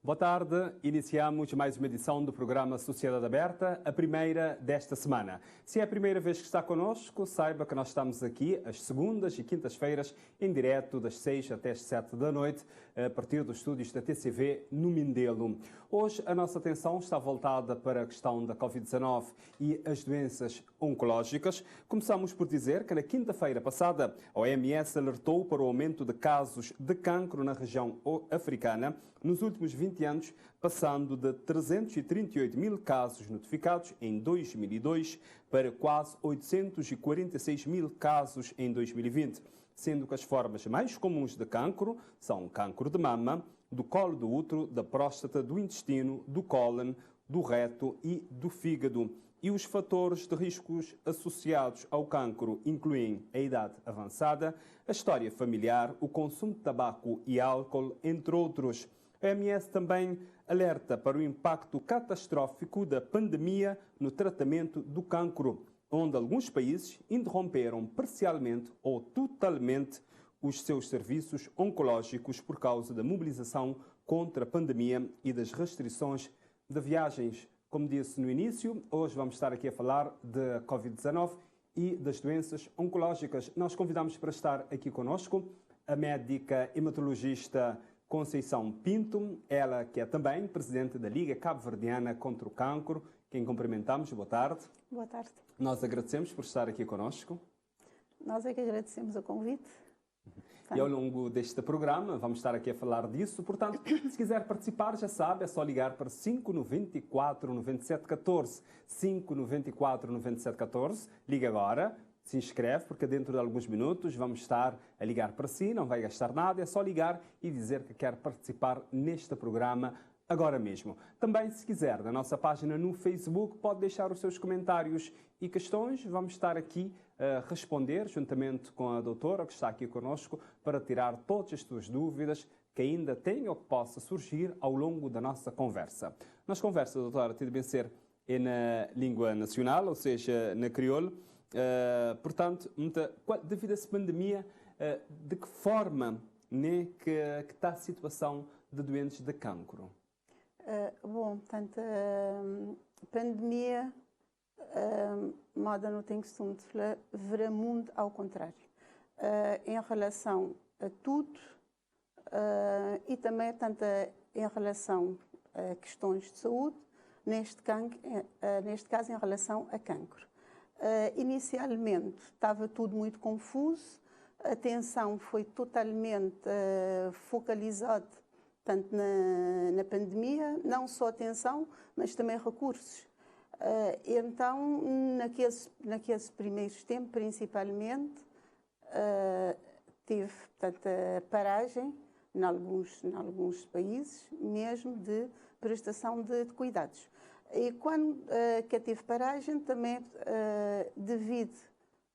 Boa tarde, iniciamos mais uma edição do programa Sociedade Aberta, a primeira desta semana. Se é a primeira vez que está connosco, saiba que nós estamos aqui às segundas e quintas-feiras, em direto das 6 até as 7 da noite, a partir dos estúdios da TCV no Mindelo. Hoje a nossa atenção está voltada para a questão da Covid-19 e as doenças oncológicas. Começamos por dizer que na quinta-feira passada a OMS alertou para o aumento de casos de cancro na região africana nos últimos 20 anos, passando de 338 mil casos notificados em 2002 para quase 846 mil casos em 2020, sendo que as formas mais comuns de cancro são o cancro de mama, do colo do útero, da próstata, do intestino, do cólon, do reto e do fígado. E os fatores de riscos associados ao cancro incluem a idade avançada, a história familiar, o consumo de tabaco e álcool, entre outros. A OMS também alerta para o impacto catastrófico da pandemia no tratamento do cancro, onde alguns países interromperam parcialmente ou totalmente os seus serviços oncológicos por causa da mobilização contra a pandemia e das restrições de viagens. Como disse no início, hoje vamos estar aqui a falar de Covid-19 e das doenças oncológicas. Nós convidamos para estar aqui conosco a médica hematologista Conceição Pinto, ela que é também presidente da Liga Cabo-Verdiana contra o Cancro, quem cumprimentamos. Boa tarde. Boa tarde. Nós agradecemos por estar aqui conosco. Nós é que agradecemos o convite. E ao longo deste programa vamos estar aqui a falar disso. Portanto, se quiser participar, já sabe, é só ligar para 594 9714. 594 9714. Liga agora. Se inscreve, porque dentro de alguns minutos vamos estar a ligar para si, não vai gastar nada, é só ligar e dizer que quer participar neste programa agora mesmo. Também, se quiser, na nossa página no Facebook, pode deixar os seus comentários e questões. Vamos estar aqui a responder, juntamente com a doutora que está aqui conosco, para tirar todas as suas dúvidas que ainda têm ou que possa surgir ao longo da nossa conversa. Nas conversas, doutora, tem de bem ser na língua nacional, ou seja, na crioulo. Portanto, devido a essa pandemia, de que forma que está a situação de doentes de cancro? Portanto, a pandemia, moda não tem costume de falar, verá mundo ao contrário. Em relação a tudo e também, portanto, em relação a questões de saúde, neste caso, em relação a cancro. Inicialmente estava tudo muito confuso, a atenção foi totalmente focalizada tanto na pandemia, não só atenção, mas também recursos. Então, naqueles primeiros tempos, principalmente, teve, portanto, a paragem em alguns países, mesmo de prestação de cuidados. E quando que teve paragem, também devido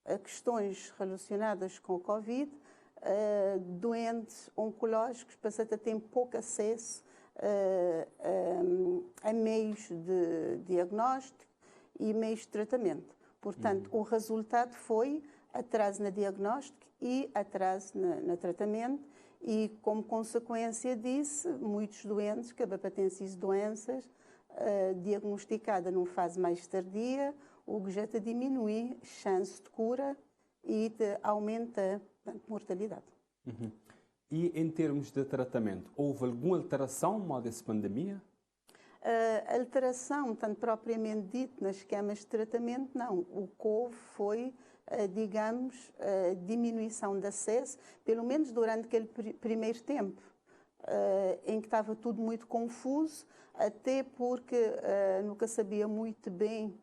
a questões relacionadas com o Covid, doentes oncológicos passaram a ter pouco acesso a meios de diagnóstico e meios de tratamento. Portanto, o resultado foi atraso no diagnóstico e atraso no tratamento e, como consequência disso, muitos doentes que acabam por ter essas doenças diagnosticada numa fase mais tardia, o que já diminui a chance de cura e aumenta a mortalidade. Uhum. E em termos de tratamento, houve alguma alteração no modo dessa pandemia? Alteração, tanto propriamente dito, nas esquemas de tratamento, não. O que houve foi, digamos, diminuição de acesso, pelo menos durante aquele primeiro tempo, em que estava tudo muito confuso, até porque nunca sabia muito bem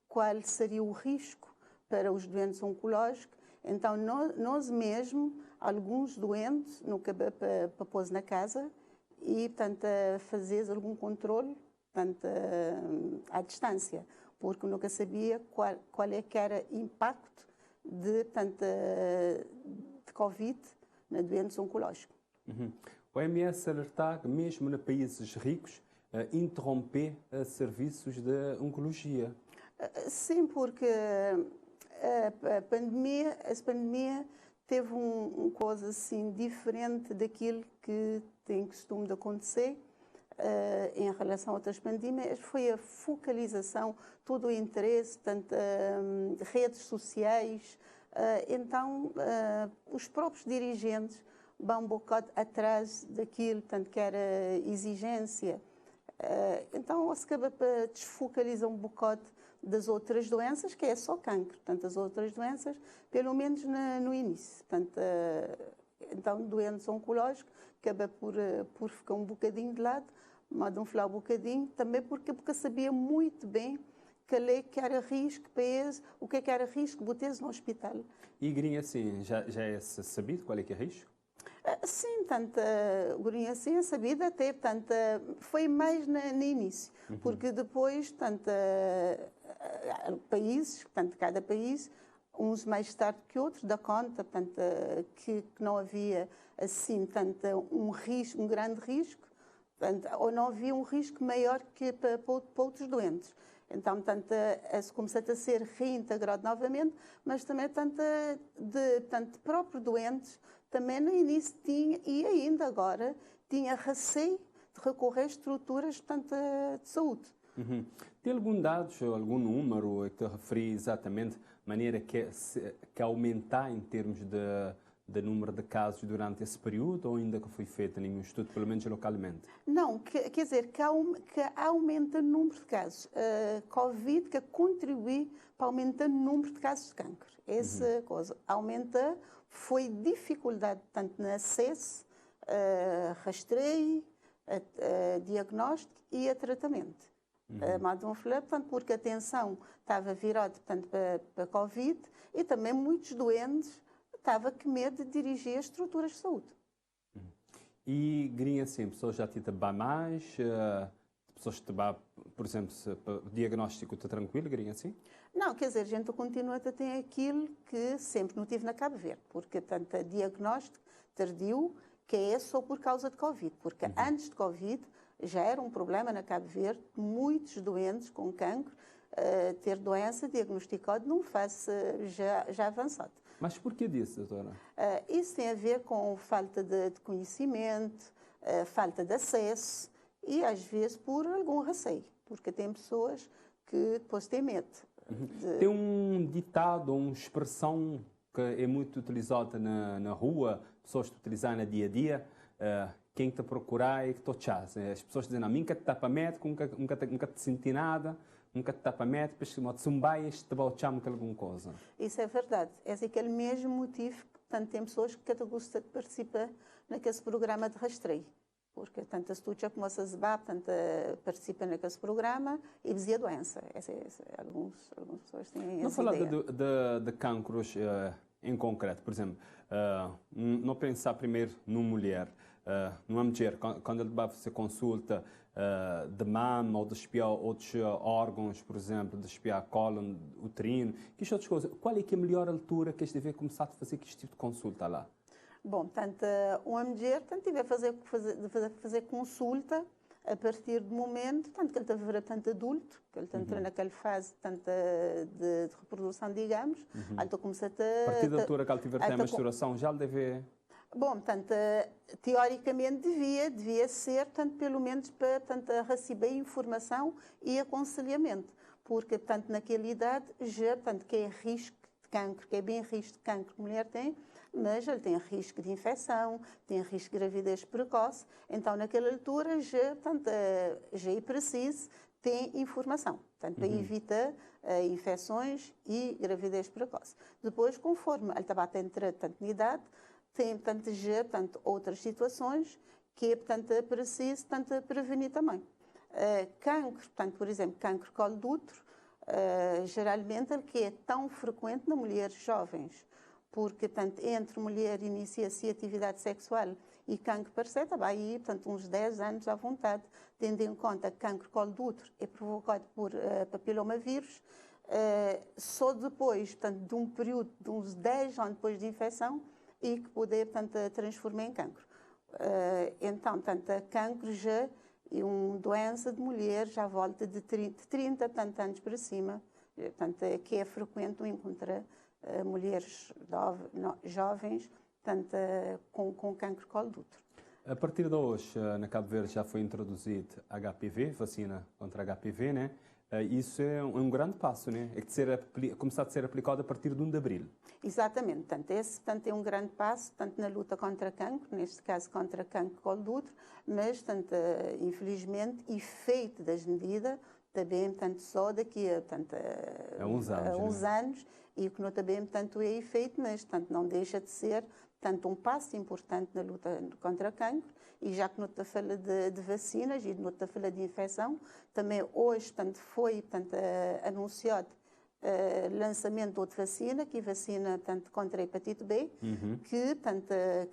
qual seria o risco para os doentes oncológicos. Então, nós mesmo, alguns doentes, nunca para pôr na casa e, portanto, fazer algum controle, portanto, à distância, porque nunca sabia qual é que era o impacto de Covid na doentes oncológicos. Uhum. O OMS alerta que mesmo nos países ricos interromper serviços de oncologia. Sim, porque a pandemia teve uma coisa assim diferente daquilo que tem costume de acontecer, em relação a outras pandemias, foi a focalização, todo o interesse, tanto redes sociais. Então, os próprios dirigentes vão um bocado atrás daquilo, tanto que era exigência. Então, se acaba para desfocalizar um bocado das outras doenças, que é só cancro. Portanto, as outras doenças, pelo menos no início. Portanto, então, doentes oncológicos, acaba por ficar um bocadinho de lado, mas não falar um bocadinho, também porque sabia muito bem que era risco para eles, o que era risco, botar no hospital. E Grinha, assim, já é sabido qual é que é risco? Sim, tanto Gurinha assim é sabida até, portanto, foi mais no início, porque depois, tanto países, portanto, cada país, uns mais tarde que outros, dá conta, portanto, que não havia assim, tanto um risco, um grande risco, portanto, ou não havia um risco maior que para outros doentes. Então, portanto, se começou a ser reintegrado novamente, mas também, portanto, de próprios doentes, também no início tinha, e ainda agora, tinha receio de recorrer a estruturas, portanto, de saúde. Tem algum dados, algum número que te referi exatamente, maneira que aumentar em termos de número de casos durante esse período, ou ainda que foi feito nenhum estudo, pelo menos localmente? Não, quer dizer, que aumenta o número de casos. Covid que contribui para aumentar o número de casos de cancro. Essa coisa. Aumenta, foi dificuldade tanto no acesso, rastreio, diagnóstico e a tratamento. Portanto, porque a atenção estava virada para a Covid e também muitos doentes estavam com medo de dirigir as estruturas de saúde. E Grinha, assim, pessoas já te mais, pessoas que te por exemplo, o diagnóstico está tranquilo, Grinha, assim? Não, quer dizer, a gente continua a ter aquilo que sempre não tive na Cabo Verde, porque tanto diagnóstico tardio, que é só por causa de Covid, porque antes de Covid já era um problema na Cabo Verde, muitos doentes com cancro, ter doença diagnosticada numa fase já avançada. Mas por que disso, doutora? Isso tem a ver com falta de conhecimento, falta de acesso e, às vezes, por algum receio, porque tem pessoas que depois têm medo. Tem um ditado, uma expressão que é muito utilizada na rua, pessoas que utilizam no dia a dia, quem te procurar é que te chás. As pessoas dizem, nunca te tapa médico, nunca te senti nada, nunca te tapa médico, depois se zumbai, te vai chamar alguma coisa. Isso é verdade. É aquele mesmo motivo que, portanto, tem pessoas que gostam de participar naquele programa de rastreio. Porque, tanto a estudia como a SASBA, participa naquele programa e dizia a doença. Algumas pessoas têm essa ideia. Não falar de cancros em concreto, por exemplo, não pensar primeiro numa mulher, numa mulher, quando ele vai fazer consulta de mama ou de espiar outros órgãos, por exemplo, de espiar cólon, uterino, que outras coisas, qual é que é a melhor altura que este deve começar a fazer este tipo de consulta lá? Bom, portanto, uma mulher deve fazer consulta a partir do momento, tanto que ele está tanto adulto, que ele está naquela fase tanto de reprodução, digamos, ele está começar a partir da altura que ele tiver a menstruação, já ele deve... Bom, portanto, teoricamente devia ser, portanto, pelo menos para receber informação e aconselhamento, porque, portanto, naquela idade, já, portanto, que é risco de cancro, que é bem risco de cancro que a mulher tem, mas ele tem risco de infecção, tem risco de gravidez precoce, então, naquela altura, já, portanto, já é preciso ter informação, portanto, para evitar infecções e gravidez precoce. Depois, conforme ele estava a entrar, tanto na idade, tem, portanto, outras situações que é, portanto, preciso, portanto, prevenir também. Cancro, portanto, por exemplo, cancro colo de útero, geralmente ele que é tão frequente nas mulheres jovens, porque, portanto, entre mulher inicia-se atividade sexual e cancro parceta, vai aí, portanto, uns 10 anos à vontade, tendo em conta que cancro colo de útero é provocado por papilomavírus, só depois, portanto, de um período de uns 10 anos depois de infecção, e que poder, portanto, transformar em cancro. Então, portanto, cancro já é uma doença de mulher já à volta de 30 anos para cima, portanto, que é frequente encontrar mulheres jovens, portanto, com cancro colo de útero. A partir de hoje, na Cabo Verde já foi introduzido HPV, vacina contra HPV, né? Isso é um grande passo, né? É que começar a ser aplicado a partir de 1 de abril. Exatamente. Portanto, esse é um grande passo, tanto na luta contra cancro, neste caso contra cancro de colo de útero, mas, tanto, infelizmente, efeito das medidas, também, portanto, só daqui a uns anos, e o que não também, portanto, é efeito, mas, portanto, não deixa de ser, portanto, um passo importante na luta contra cancro. E já que não está a falar de vacinas e não está a falar de infecção, também hoje, portanto, foi, portanto, anunciado lançamento de outra vacina, que é vacina, portanto, contra a hepatite B, que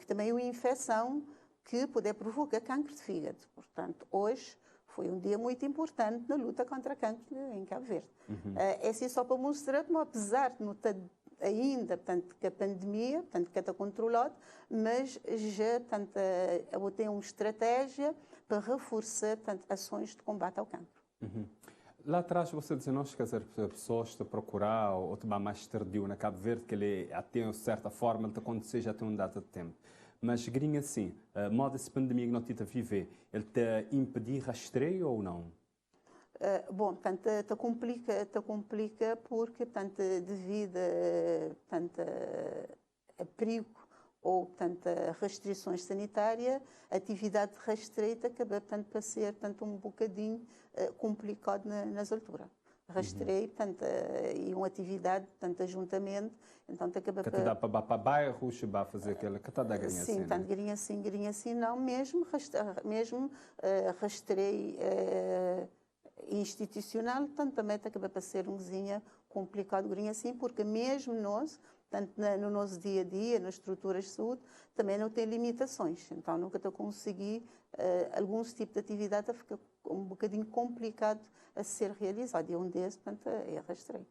também é uma infecção que pode provocar cancro de fígado. Portanto, hoje foi um dia muito importante na luta contra cancro em Cabo Verde. É assim só para mostrar que, apesar de não estar ainda, portanto, que a pandemia, portanto, que está controlado, mas já, portanto, tem uma estratégia para reforçar, portanto, ações de combate ao cancro. Lá atrás você dizia-nos que as pessoas te procurar ou tomar mais tardio na Cabo Verde, que ele tem uma certa forma de acontecer, já tem uma data de tempo. Mas, grinha assim, a moda dessa pandemia que nós estamos a viver, ele te impedir rastreio ou não? Bom, portanto, complica porque, portanto, devido a perigo ou, portanto, a restrições sanitárias, a atividade de rastreio acaba, portanto, para ser, portanto, um bocadinho complicado nas alturas. Rastreio, portanto, e uma atividade, portanto, ajuntamento, então acaba que te dá para bairros, para fazer aquela que te dá grinha assim, sim, portanto, grinha assim, não, mesmo rastreio institucional, portanto, também acaba para ser um cozinha complicado, grinha assim, porque mesmo nós, tanto no nosso dia a dia, nas estruturas de saúde, também não tem limitações. Então, nunca estou a conseguir alguns tipos de atividade a ficar um bocadinho complicado a ser realizado. E um desses, portanto, é rastreio.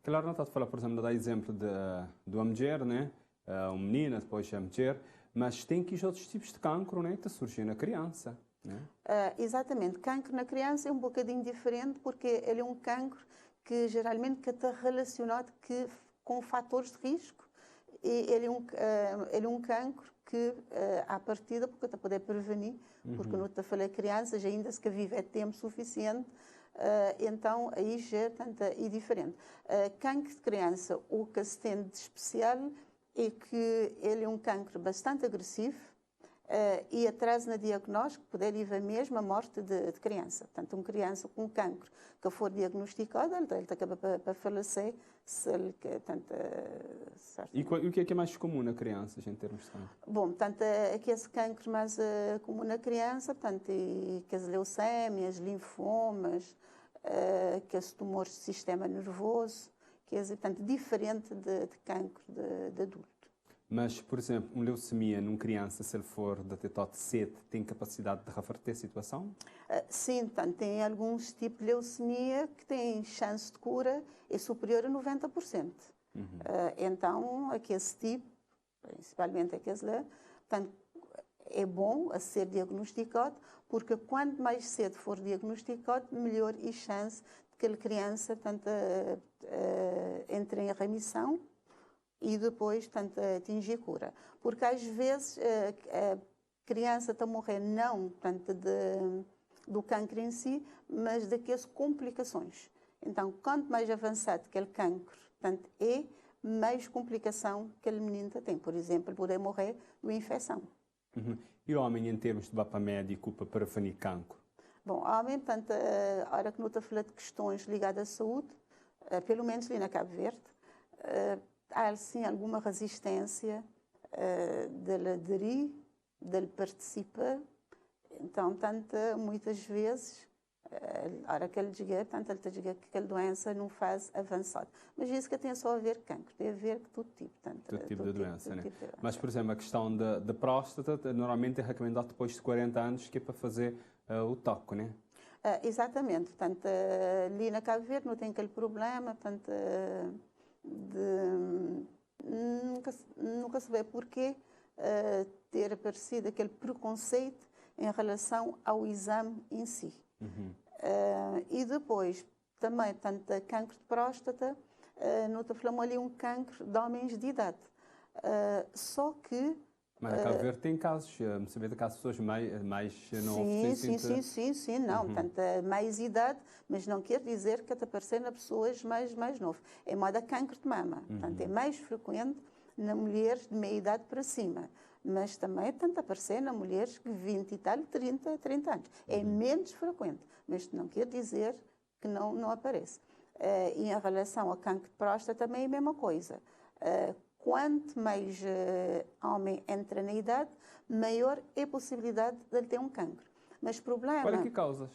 Claro, não está a falar, por exemplo, dar exemplo de uma mulher, né? Uma menina, depois a mulher, mas tem que os outros tipos de cancro, né? Que surgem na criança. Né? Exatamente. Cancro na criança é um bocadinho diferente porque ele é um cancro que geralmente está relacionado com fatores de risco. E ele é um cancro que, à partida, porque está a poder prevenir, porque não está a falar crianças, ainda se que vive tempo suficiente, então aí já é diferente. Cancro de criança, o que se tem de especial é que ele é um cancro bastante agressivo, e atraso no diagnóstico poder levar mesmo à morte de criança. Portanto, uma criança com cancro que for diagnosticada, ele acaba para falecer se ele... Portanto, e o que é mais comum na criança, em termos de cancro? Bom, portanto, aqui esse cancro mais comum na criança, portanto, que as leucémias, linfomas, que os tumores do sistema nervoso, que é, portanto, diferente de cancro de adulto. Mas, por exemplo, uma leucemia numa criança, se ele for da TETOT 7, tem capacidade de reverter a situação? Sim, portanto, tem alguns tipos de leucemia que têm chance de cura é superior a 90%. Então, esse tipo, principalmente aqueles lá, portanto, é bom a ser diagnosticado, porque quanto mais cedo for diagnosticado, melhor a chance de que a criança, portanto, entre em remissão e depois, portanto, atingir cura. Porque às vezes a criança está a morrer não, portanto, do cancro em si, mas daquelas complicações. Então, quanto mais avançado aquele cancro, portanto, mais complicação que aquele menino tem. Por exemplo, poder morrer de uma infecção. E o homem, em termos de mapa médico, para prevenir cancro? Bom, o homem, portanto, a hora que não está a falar de questões ligadas à saúde, pelo menos ali na Cabo Verde, há sim alguma resistência dele aderir, dele participar. Então, tanto, muitas vezes, a hora que ele diga, tanto ele diga que aquela doença não faz avançado. Mas isso que tem só a ver com cancro, tem a ver com todo tipo. Todo tipo de doença, né? Mas, por exemplo, a questão da próstata, normalmente é recomendado depois de 40 anos, que é para fazer o toque, né? Exatamente. Portanto, ali na Cabo Verde não tem aquele problema, portanto, nunca se vê porquê ter aparecido aquele preconceito em relação ao exame em si. E depois, também, portanto, cancro de próstata, não te falamos ali um cancro de homens de idade. Só que... Mas na Cabo Verde tem casos, saber de casos de pessoas mais novas. Sim, não, portanto, mais idade, mas não quer dizer que está aparecendo a pessoas mais novas. É moda cancro de mama, portanto, é mais frequente na mulheres de meia idade para cima, mas também tanto aparecer na mulheres de 20 e tal, 30 anos. É menos frequente, mas não quer dizer que não aparece. E em relação ao cancro de próstata também é a mesma coisa. Quanto mais homem entra na idade, maior é a possibilidade de ele ter um cancro. Mas problema... Qual é que causas?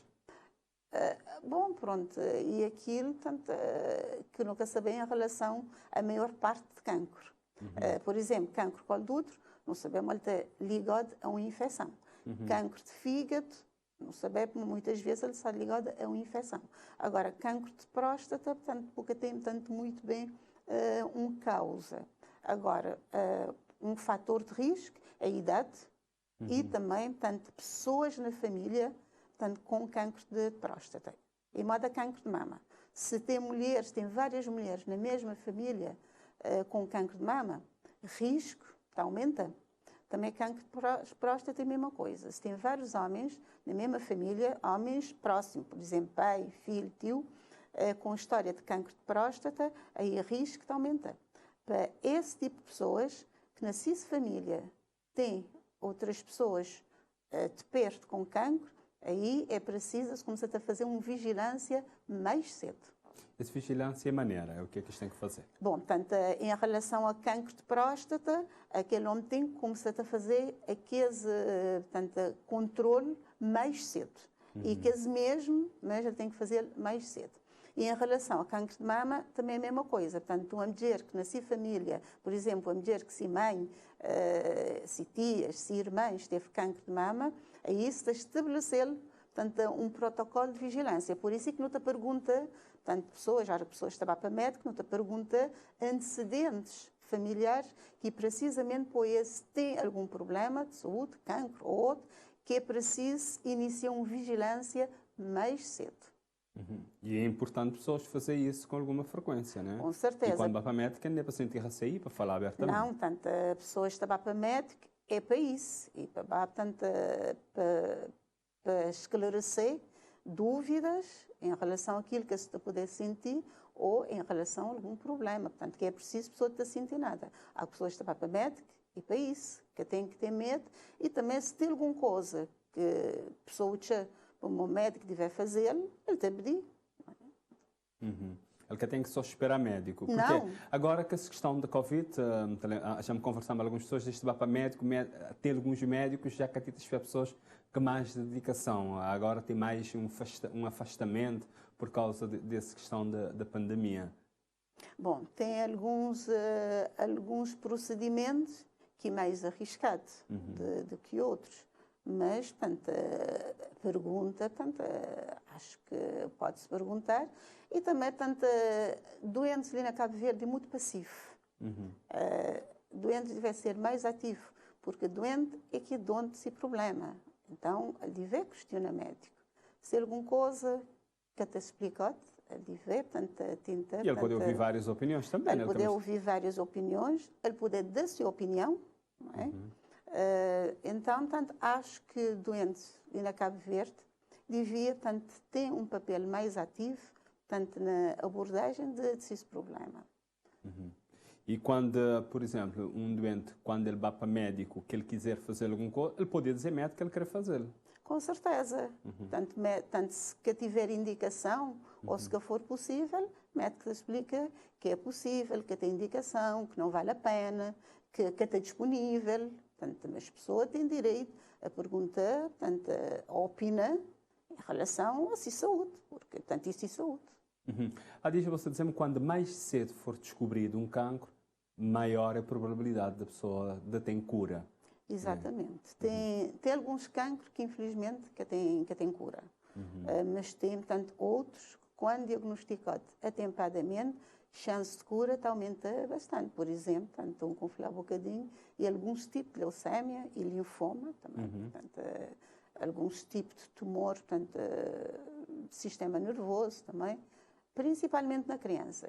Bom, pronto, e aquilo tanto, que nunca sabem em relação à maior parte de cancro. Por exemplo, cancro colo do útero, não sabemos ele está ligado a uma infecção. Cancro de fígado, não sabemos, muitas vezes ele está ligado a uma infecção. Agora, cancro de próstata, portanto, porque tem tanto muito bem uma causa. Agora, um fator de risco é a idade e também, portanto, pessoas na família, portanto, com cancro de próstata. Em modo a cancro de mama. Se tem várias mulheres na mesma família com cancro de mama, risco aumenta. Também cancro de próstata é a mesma coisa. Se tem vários homens na mesma família, homens próximos, por exemplo, pai, filho, tio, com história de cancro de próstata, aí o risco aumenta. Para esse tipo de pessoas que na sua família tem outras pessoas de perto com cancro, aí é preciso começar a fazer uma vigilância mais cedo. Essa vigilância é maneira, o que é que eles têm que fazer? Bom, portanto, em relação ao cancro de próstata, aquele homem tem que começar a fazer aquele controle mais cedo. E que mesmo, mas ele tem que fazer mais cedo. E em relação ao cancro de mama, também é a mesma coisa. Portanto, uma mulher que nasce família, por exemplo, uma mulher que se mãe, se tias, se irmãs teve cancro de mama, aí está estabelecer, portanto, um protocolo de vigilância. Por isso é que não te pergunta, portanto, pessoas que estavam para médico, não te pergunta antecedentes familiares que precisamente por esse tem algum problema de saúde, cancro ou outro, que é preciso iniciar uma vigilância mais cedo. E é importante pessoas fazer isso com alguma frequência, né? Com certeza. E quando vai para a médica, não é para sentir receio, para falar abertamente. Não, portanto, a pessoa está para médico é para isso. E portanto, para esclarecer dúvidas em relação àquilo que se puder sentir ou em relação a algum problema. Portanto, que é preciso a pessoa não sentir nada. Há pessoas que estão para médico e para isso, que tem que ter medo. E também se tem alguma coisa que a pessoa como o médico deve fazer, ele tem que pedir. Ele que tem que só esperar médico. Porque não. Agora que essa questão da Covid, já me conversamos com algumas pessoas, isto vai para médico, tem alguns médicos já que tiveram pessoas com mais dedicação. Agora tem mais um afastamento por causa dessa questão da pandemia. Bom, tem alguns procedimentos que é mais arriscado do que outros. Mas, portanto, a pergunta, portanto, acho que pode-se perguntar. E também, portanto, doentes ali na Cabo Verde é muito passivo. Doente deve ser mais ativo, porque doente é que é dono desse problema. Então, ele deve questionar médico. Se alguma coisa que te explicou, ele deve, portanto, tentar... E ele pode ouvir várias opiniões também. Ele pode ouvir várias opiniões, ele pode dar a sua opinião, não é? Então, portanto, acho que doentes ali na Cabo Verde devia, portanto, ter um papel mais ativo, portanto, na abordagem desse problema. E quando, por exemplo, um doente, quando ele vai para médico, que ele quiser fazer alguma coisa, ele pode dizer médico que ele quer fazê-lo. Com certeza. Tanto se tiver indicação ou se for possível, o médico explica que é possível, que tem indicação, que não vale a pena, que está disponível. Portanto, as pessoas têm direito a perguntar, portanto, a opinar em relação a sua saúde, porque, portanto, isso é saúde. Deixa você dizer-me, quando mais cedo for descobrido um cancro, maior é a probabilidade da pessoa de ter cura. Exatamente. Tem alguns cancros que, infelizmente, que têm cura. Mas tem, portanto, outros que, quando diagnosticados atempadamente, chance de cura aumenta bastante. Por exemplo, portanto, como falei há bocadinho, e alguns tipos de leucémia e linfoma também. Portanto, alguns tipos de tumor, portanto, de sistema nervoso também. principalmente na criança.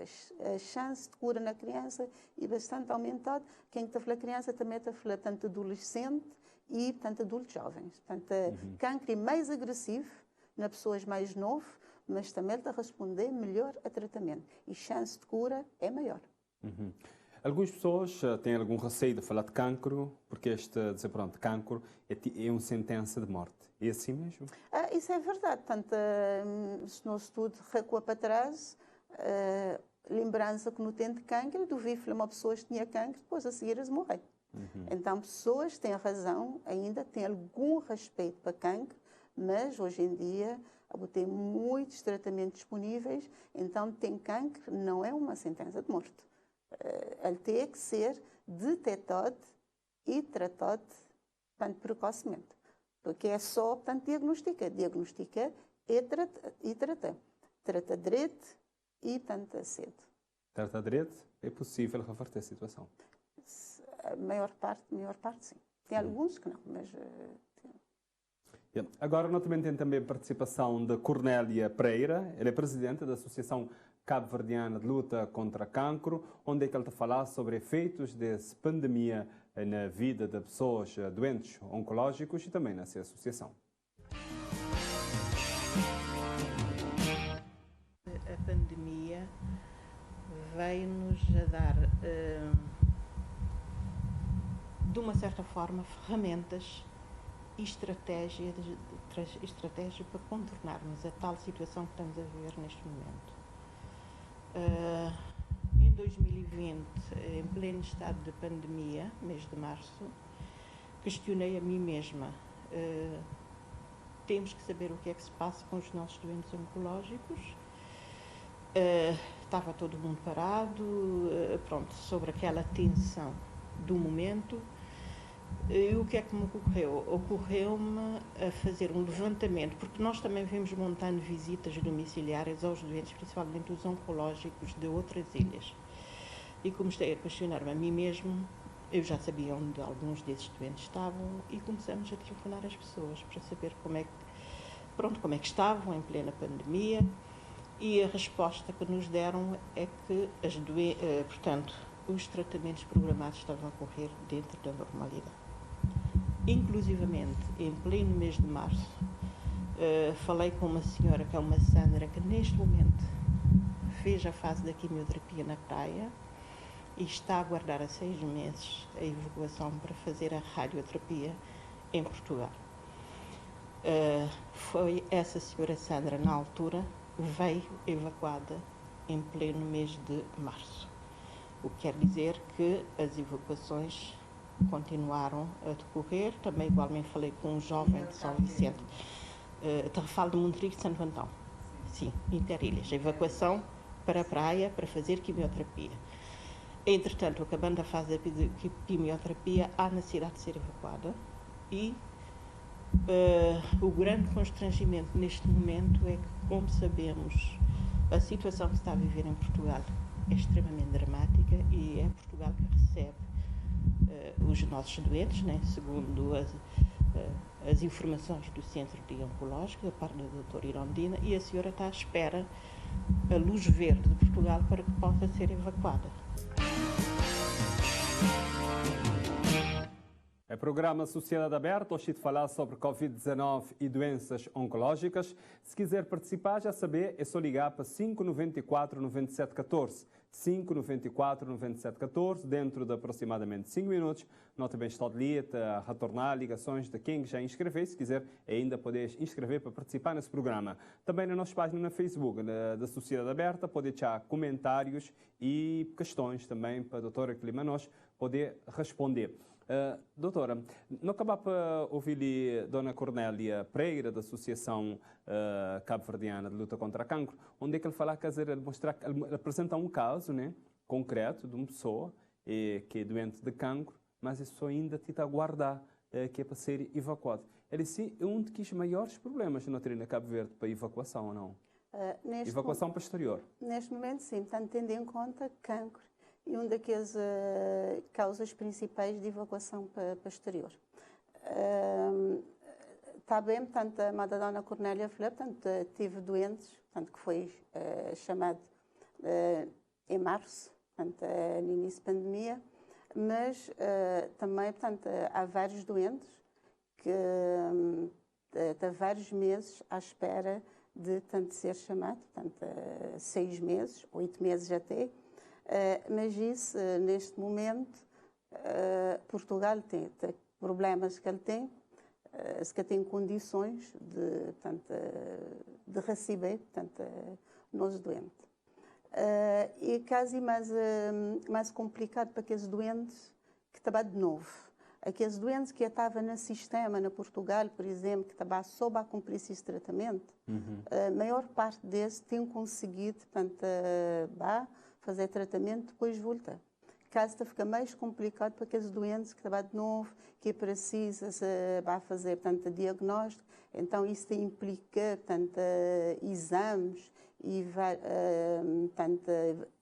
A chance de cura na criança é bastante aumentada. Quem está a falar criança também está a falar tanto adolescente e tanto adultos jovens. Portanto, cancro é mais agressivo nas pessoas mais novas, mas também está a responder melhor a tratamento. E chance de cura é maior. Algumas pessoas têm algum receio de falar de cancro, porque dizer, pronto, cancro é uma sentença de morte. É assim mesmo? Isso é verdade. Portanto, se no estudo recua para trás, lembrança que no tempo de cancro, do vivo uma pessoa que tinha cancro, depois a seguir eles morrem. Então, pessoas têm razão, ainda têm algum respeito para cancro, mas hoje em dia tem muitos tratamentos disponíveis, então tem cancro, não é uma sentença de morte. Ele tem que ser detectado e tratado, portanto, precocemente. Porque é só, portanto, diagnostica e trata. Trata direito e, portanto, cedo. Trata direito, é possível reverter a situação? A maior parte, sim. Tem alguns que não, mas... Agora, nós também temos também a participação de Cornélia Pereira. Ela é presidente da Associação Cabo-Verdiana de Luta contra Cancro, onde é que ela está a falar sobre efeitos dessa pandemia na vida de pessoas doentes oncológicos e também nessa associação. A pandemia veio-nos a dar, de uma certa forma, ferramentas e estratégia para contornarmos a tal situação que estamos a viver neste momento. Em 2020, em pleno estado de pandemia, mês de março, questionei a mim mesma. Temos que saber o que é que se passa com os nossos doentes oncológicos. Estava todo mundo parado, pronto, sobre aquela tensão do momento. E o que é que me ocorreu? Ocorreu-me a fazer um levantamento, porque nós também vimos montando visitas domiciliárias aos doentes, principalmente os oncológicos de outras ilhas. E comecei a questionar-me a mim mesmo, eu já sabia onde alguns desses doentes estavam, e começamos a telefonar as pessoas para saber como é que estavam em plena pandemia, e a resposta que nos deram é que portanto, os tratamentos programados estavam a correr dentro da normalidade. Inclusivamente, em pleno mês de março, falei com uma senhora, que é uma Sandra, que neste momento fez a fase da quimioterapia na praia e está a aguardar há 6 meses a evacuação para fazer a radioterapia em Portugal. Foi essa senhora Sandra, na altura, veio evacuada em pleno mês de março. O que quer dizer que as evacuações continuaram a decorrer. Também igualmente falei com um jovem de São Vicente, falo de Monterico de Santo Antão, sim, interilhas, evacuação para a praia para fazer quimioterapia. Entretanto, acabando a fase de quimioterapia, há necessidade de ser evacuada e o grande constrangimento neste momento é que, como sabemos, a situação que se está a viver em Portugal é extremamente dramática e é Portugal que recebe os nossos doentes, né, segundo as informações do Centro de Oncológico, da parte da doutora Irondina, e a senhora está à espera a luz verde de Portugal para que possa ser evacuada. O programa Sociedade Aberta, hoje de falar sobre Covid-19 e doenças oncológicas. Se quiser participar, já saber, é só ligar para 594 9714. 594 9714, dentro de aproximadamente 5 minutos. Nós também está de lista a retornar ligações de quem já inscreveu. Se quiser, ainda podes inscrever para participar nesse programa. Também na nossa página no Facebook da Sociedade Aberta, pode deixar comentários e questões também para a doutora Climanos poder responder. Doutora, não acaba para ouvir Dona Cornélia Pereira, da Associação Cabo-Verdiana de Luta contra Cancro, onde é que ele fala que ele apresenta um caso, né, concreto de uma pessoa que é doente de cancro, mas isso ainda tenta aguardar que é para ser evacuado. Ele sim é um dos maiores problemas na trina Cabo Verde para evacuação ou não? Evacuação para o exterior. Neste momento, sim, portanto, tendo em conta cancro e uma daquelas causas principais de evacuação para o exterior. Está bem, portanto, a amada Dona Cornélia falou, portanto, tive doentes, portanto, que foi chamado em março, portanto, no início da pandemia, mas também, portanto, há vários doentes que há vários meses à espera de tanto ser chamado, portanto, 6 meses, 8 meses até, mas isso, neste momento, Portugal tem problemas que ele tem, se que tem condições de, portanto, de receber, portanto, nos doentes. E quase mais complicado para aqueles doentes que estavam de novo. Aqueles doentes que estavam no sistema, na Portugal, por exemplo, que estavam sob a cumprir esse tratamento, a maior parte desses tem conseguido, portanto, fazer tratamento, depois volta. Caso fica mais complicado para aqueles doentes que estavam de novo, que precisa fazer, portanto, diagnóstico. Então, isso implica, portanto, exames e, portanto,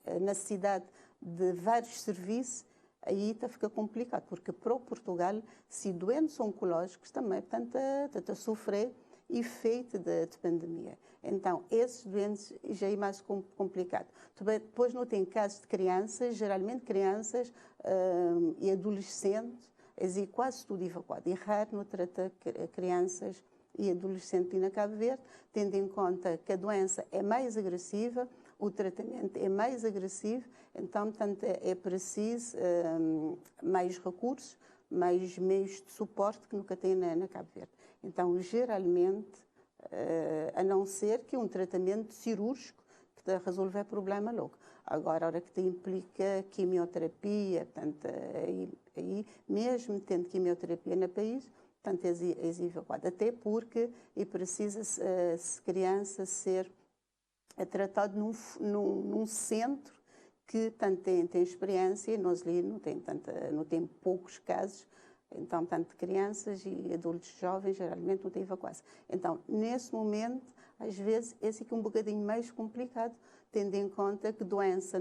a necessidade de vários serviços. Aí fica complicado, porque para o Portugal, se doentes oncológicos também, portanto, a sofrer efeito de pandemia. Então, esses doentes já é mais complicado. Depois não tem casos de crianças, geralmente crianças e adolescentes, é quase tudo evacuado. E raro não trata crianças e adolescentes na Cabo Verde, tendo em conta que a doença é mais agressiva, o tratamento é mais agressivo, então, portanto, é preciso mais recursos, mais meios de suporte que nunca tem na Cabo Verde. Então, geralmente, a não ser que um tratamento cirúrgico que te resolver o problema logo. Agora, a hora que te implica quimioterapia, portanto, aí mesmo tendo quimioterapia no país, portanto, é evacuado. Até porque precisa se criança ser tratado num centro que tanto tem experiência, e nós ali não tem poucos casos. Então, tanto crianças e adultos jovens, geralmente não têm evacuação. Então, nesse momento, às vezes, esse é um bocadinho mais complicado, tendo em conta que doença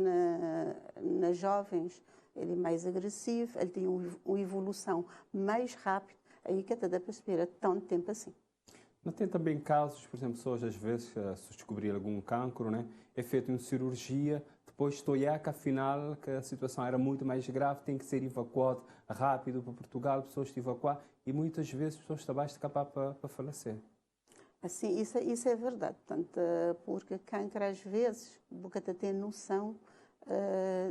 nas jovens ele é mais agressivo, ele tem uma evolução mais rápida, aí que até dá para esperar tanto tempo assim. Não tem também casos, por exemplo, pessoas às vezes, se descobrir algum cancro, né, é feito uma cirurgia, depois estou que afinal que a situação era muito mais grave, tem que ser evacuado rápido para Portugal, pessoas se evacuar e muitas vezes pessoas estão abaixo de capar para falecer. Assim, isso é verdade, portanto, porque cancro às vezes, porque tem noção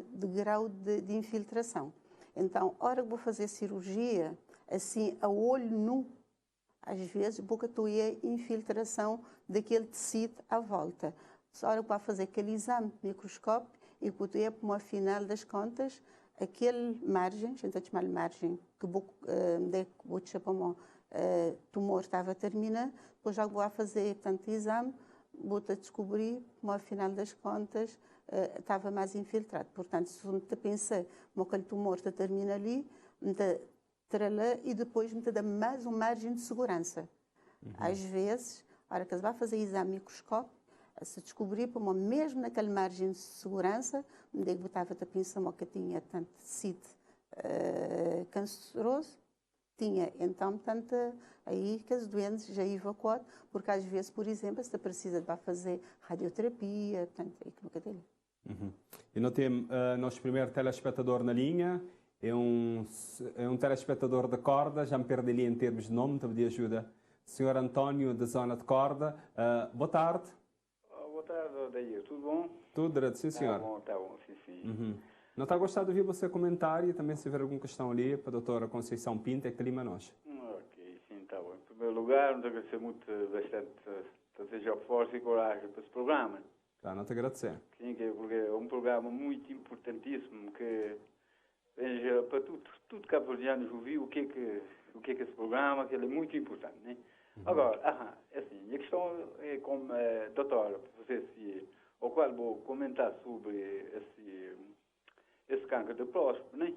de grau de infiltração. Então, a hora que vou fazer cirurgia, assim, a olho nu, às vezes, porque tu é infiltração daquele tecido à volta. A hora que vai fazer aquele exame microscópio e que tu é, por uma final das contas, aquele margem, a gente chama de margem, que vou tumor estava a terminar, depois já vou a fazer tanto exame, vou a descobrir, por uma final das contas, estava mais infiltrado. Portanto, se você pensa que aquele tumor está termina ali, lá e depois me dá mais uma margem de segurança. Às vezes, a hora que você vai fazer exame microscópio, se descobrir, mesmo naquela margem de segurança, onde eu estava a pensar que tinha tanto tecido canceroso, tinha então tanto aí que as doentes já evacuaram, porque às vezes, por exemplo, se precisa de fazer radioterapia, portanto, aí que nunca tem. E não tem nosso primeiro telespectador na linha, é um telespectador da Corda, já me perdi ali em termos de nome, te pedi ajuda. Senhor António, da zona de Corda, boa tarde. Boa tarde, Odair, tudo bom? Tudo direito, sim senhor. Tá bom, sim. Não está a gostar de ouvir você comentar e também se houver alguma questão ali para a doutora Conceição Pinto, é que clima nós. Ok, sim, está bom. Em primeiro lugar, nos agradecer muito, bastante, desejar força e coragem para esse programa. Tá, não te agradecer. Sim, porque é um programa muito importantíssimo que veja para tudo cabo-verdiano ouvir o que é que esse programa, que ele é muito importante, né? Agora, assim, a questão é como doutora, o qual vou comentar sobre esse câncer de próstata, né?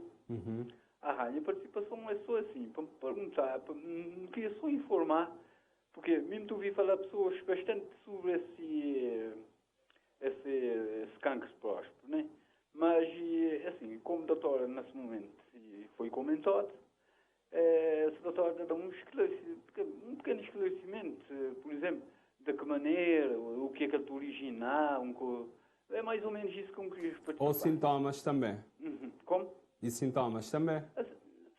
A participação é só assim, para me perguntar, queria só informar, porque mesmo ouvi falar pessoas bastante sobre esse câncer de próstata, né? Mas, assim, como doutora, nesse momento, foi comentado, se o doutor dá um pequeno esclarecimento, por exemplo, de que maneira, o que é te originar, é mais ou menos isso que eu queria participar. Ou sintomas também. Como? E sintomas também.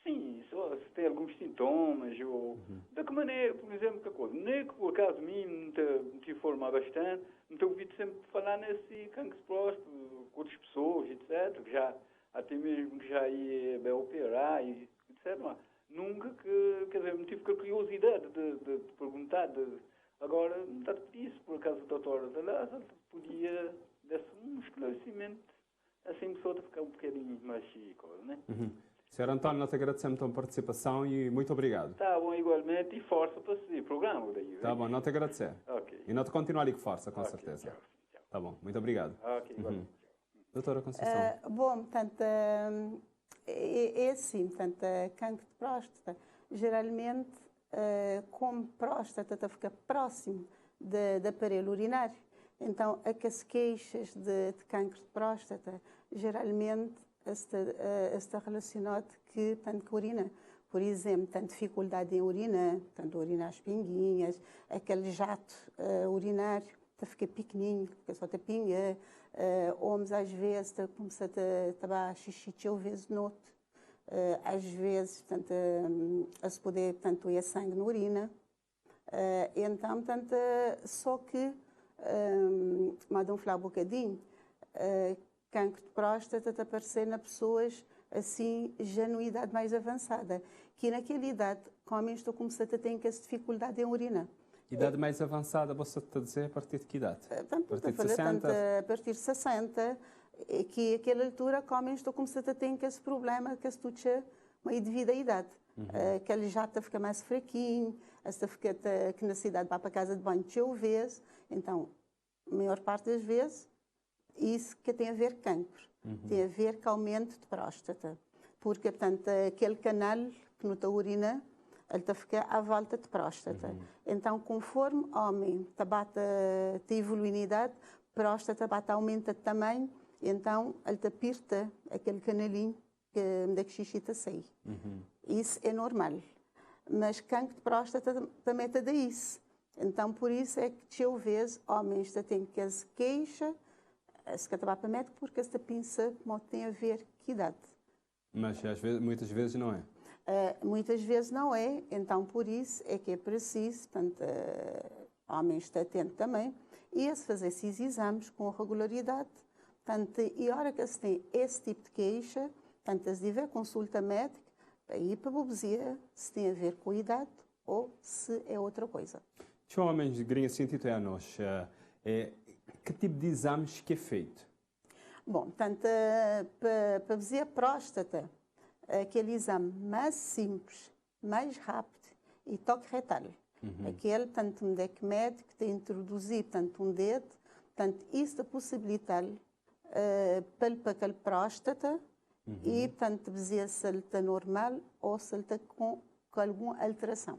Sim, só se tem alguns sintomas, ou de que maneira, por exemplo, que coisa. Nem que por acaso mim me informar bastante, me tenho ouvido sempre falar nesse cancro de próstata com outras pessoas, etc., que já, até mesmo que já ia bem operar, e, etc. Mas nunca que, quer dizer, me tive com a curiosidade de perguntar, agora, me está a pedir isso, por acaso o doutor podia dar um esclarecimento, assim, a pessoa ficar um bocadinho mais chico, né? Sr. António, nós agradecemos a tua participação e muito obrigado. Tá bom, igualmente, e força para seguir o programa daí. Tá bom, nós te agradecer. Ok. E nós te continuar ali com força, com certeza. Tchau, tchau. Tá bom, muito obrigado. Ok, igualmente. Doutora Conceição. Bom, portanto, é assim, portanto, cancro de próstata, geralmente, como próstata fica próximo do aparelho urinário, então, as queixas de cancro de próstata, geralmente, está relacionado que, tanto que urina. Por exemplo, tanto dificuldade em urina, tanto urinar as pinguinhas, aquele jato urinário, fica pequenininho, fica só pinga, homens às vezes começa a tomar xixi às vezes noto, às vezes, portanto, a se poder, portanto, ir sangue na urina. Então, portanto, só que, vamos falar um bocadinho, cancro de próstata está a aparecer nas pessoas assim, já numa idade mais avançada, que naquela idade, homens estão começando a ter essa dificuldade em urina. Idade mais avançada, você está a dizer a partir de que idade? A partir de 60? A partir de 60, que aquela altura, homens estão começando a ter esse problema, que se tudo meio devido à idade. Aquele já fica mais fraquinho, esta fica que na cidade vai para a casa de banho de vez, então, a maior parte das vezes, isso que tem a ver com cancro, tem a ver com aumento de próstata, porque, portanto, aquele canal que não está urina, ele está a ficar à volta de próstata. Então, conforme o homem está evoluindo em idade, próstata aumenta de tamanho, então ele está aperta aquele canalinho que xixi está a sair. Isso é normal. Mas cancro de próstata também está isso. Então, por isso é que, às vezes, homens têm que se queixa, se catava para médico, porque esta pinça tem a ver com idade. Mas às vezes, muitas vezes não é. Muitas vezes não é, então por isso é que é preciso, portanto, homens estão atentos também, e a se fazer esses exames com regularidade, portanto, e a hora que se tem esse tipo de queixa, portanto, se tiver consulta médica, para ir para a babesia, se tem a ver com a idade ou se é outra coisa. Deixa homens queriam sentir a nós, que tipo de exames que é feito? Bom, portanto, para babesia próstata, aquele exame mais simples, mais rápido e toque retal. Aquele, tanto um deck médico, de introduzir, tanto um dedo, portanto, isso possibilitar para aquela próstata e, portanto, dizer se ele está normal ou se ele está com alguma alteração.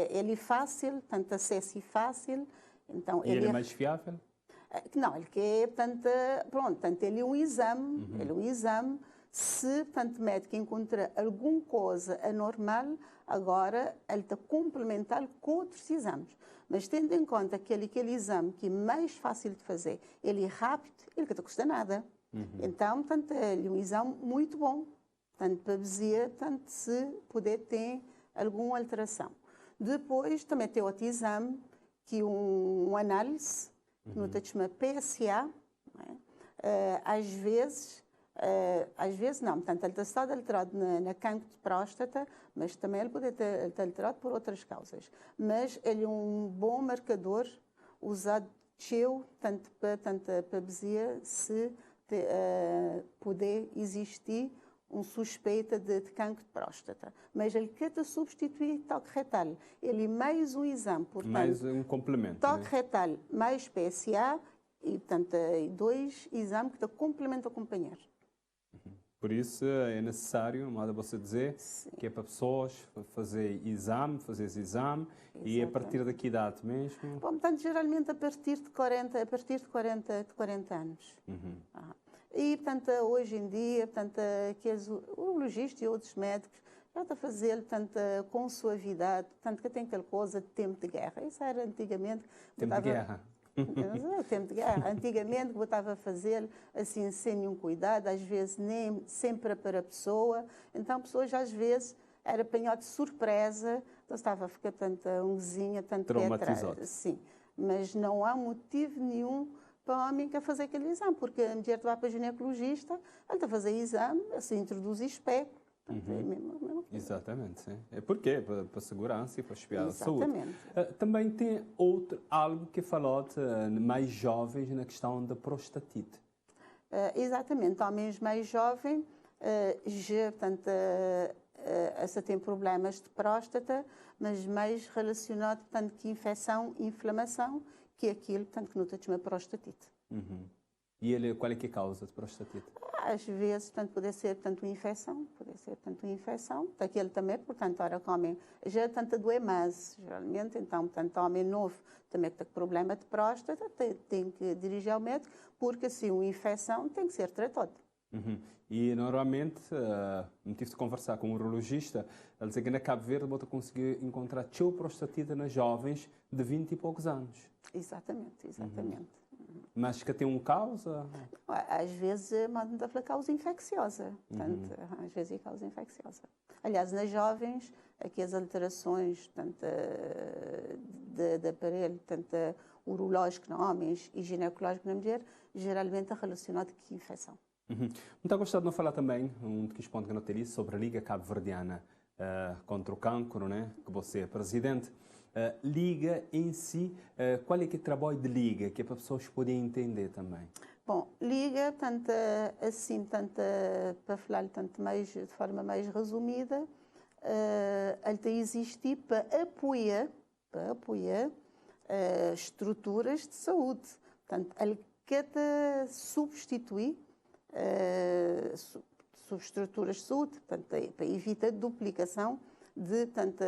Ele é fácil, portanto, acesso fácil. Então, E ele é mais fiável? Não, ele quer, portanto, pronto, portanto, ele é um exame, se, portanto, o médico encontra alguma coisa anormal, agora ele está complementar com outros exames. Mas tendo em conta que aquele exame que é mais fácil de fazer, ele é rápido, ele não custa nada. Então, portanto, ele é um exame muito bom, portanto, para dizer, portanto, se puder ter alguma alteração. Depois, também tem outro exame, que é um análise, que não se chama PSA, não é? Às vezes não, portanto, ele está alterado na cancro de próstata, mas também ele pode estar alterado por outras causas. Mas ele é um bom marcador usado tanto para dizer se poder existir suspeita de cancro de próstata. Mas ele quer substituir toque retal. Ele é mais um exame, portanto, mais um complemento. Toque retal mais PSA e, portanto, dois exames que complementam a acompanhar. Por isso é necessário, modo você dizer, que é para pessoas fazer esse exame e a partir da que idade mesmo? Bom, portanto, geralmente a partir de 40 anos. E, portanto, hoje em dia, portanto, que os urologistas e outros médicos a fazer tanto com suavidade, tanto que tem aquela coisa de tempo de guerra. Isso era antigamente. Tempo de guerra. Tempo de guerra. Antigamente botava a fazer assim sem nenhum cuidado, às vezes nem sempre para a pessoa. Então, pessoas às vezes era apanhado de surpresa, então estava a ficar tanto unzinha, tanto pé atrás. Sim, mas não há motivo nenhum para o homem que a fazer aquele exame, porque a mulher vai para o ginecologista, ele está a fazer exame, assim introduz especo. Exatamente, sim. É porque para a segurança e para espiar a saúde. Exatamente. Também tem algo que falou de mais jovens na questão da prostatite. Exatamente, homens mais jovens já portanto, têm problemas de próstata, mas mais relacionado portanto, que infecção, inflamação, que é aquilo portanto, que não te chama prostatite. E qual é que é a causa de prostatite? Às vezes, portanto, pode ser uma infecção, daquele também, portanto, ora comem, já tanto doer mais, geralmente, então, portanto, homem novo também que tem problema de próstata, tem que dirigir ao médico, porque assim, uma infecção tem que ser tratada. E normalmente, não tive de conversar com um urologista, ele dizia que na Cabo Verde vou conseguir encontrar prostatite nas jovens de 20 e poucos anos. Exatamente. Mas que tem uma causa? Às vezes, manda para causa infecciosa. Portanto, às vezes é causa infecciosa. Aliás, nas jovens, aqui as alterações tanto de aparelho, tanto urológico nos homens e ginecológico na mulher, geralmente é relacionado com infecção. Muito gostado de falar também, dos pontos que não teria, sobre a Liga Cabo-Verdiana contra o Cancro, né? Que você é presidente. Liga em si, qual é que é o trabalho de Liga, que é para as pessoas poderem entender também? Bom, Liga, tanto assim, tanto para falar tanto mais, de forma mais resumida, ele tem existir para apoiar estruturas de saúde. Portanto, ele quer substituir subestruturas de saúde, portanto, para evitar duplicação de tanta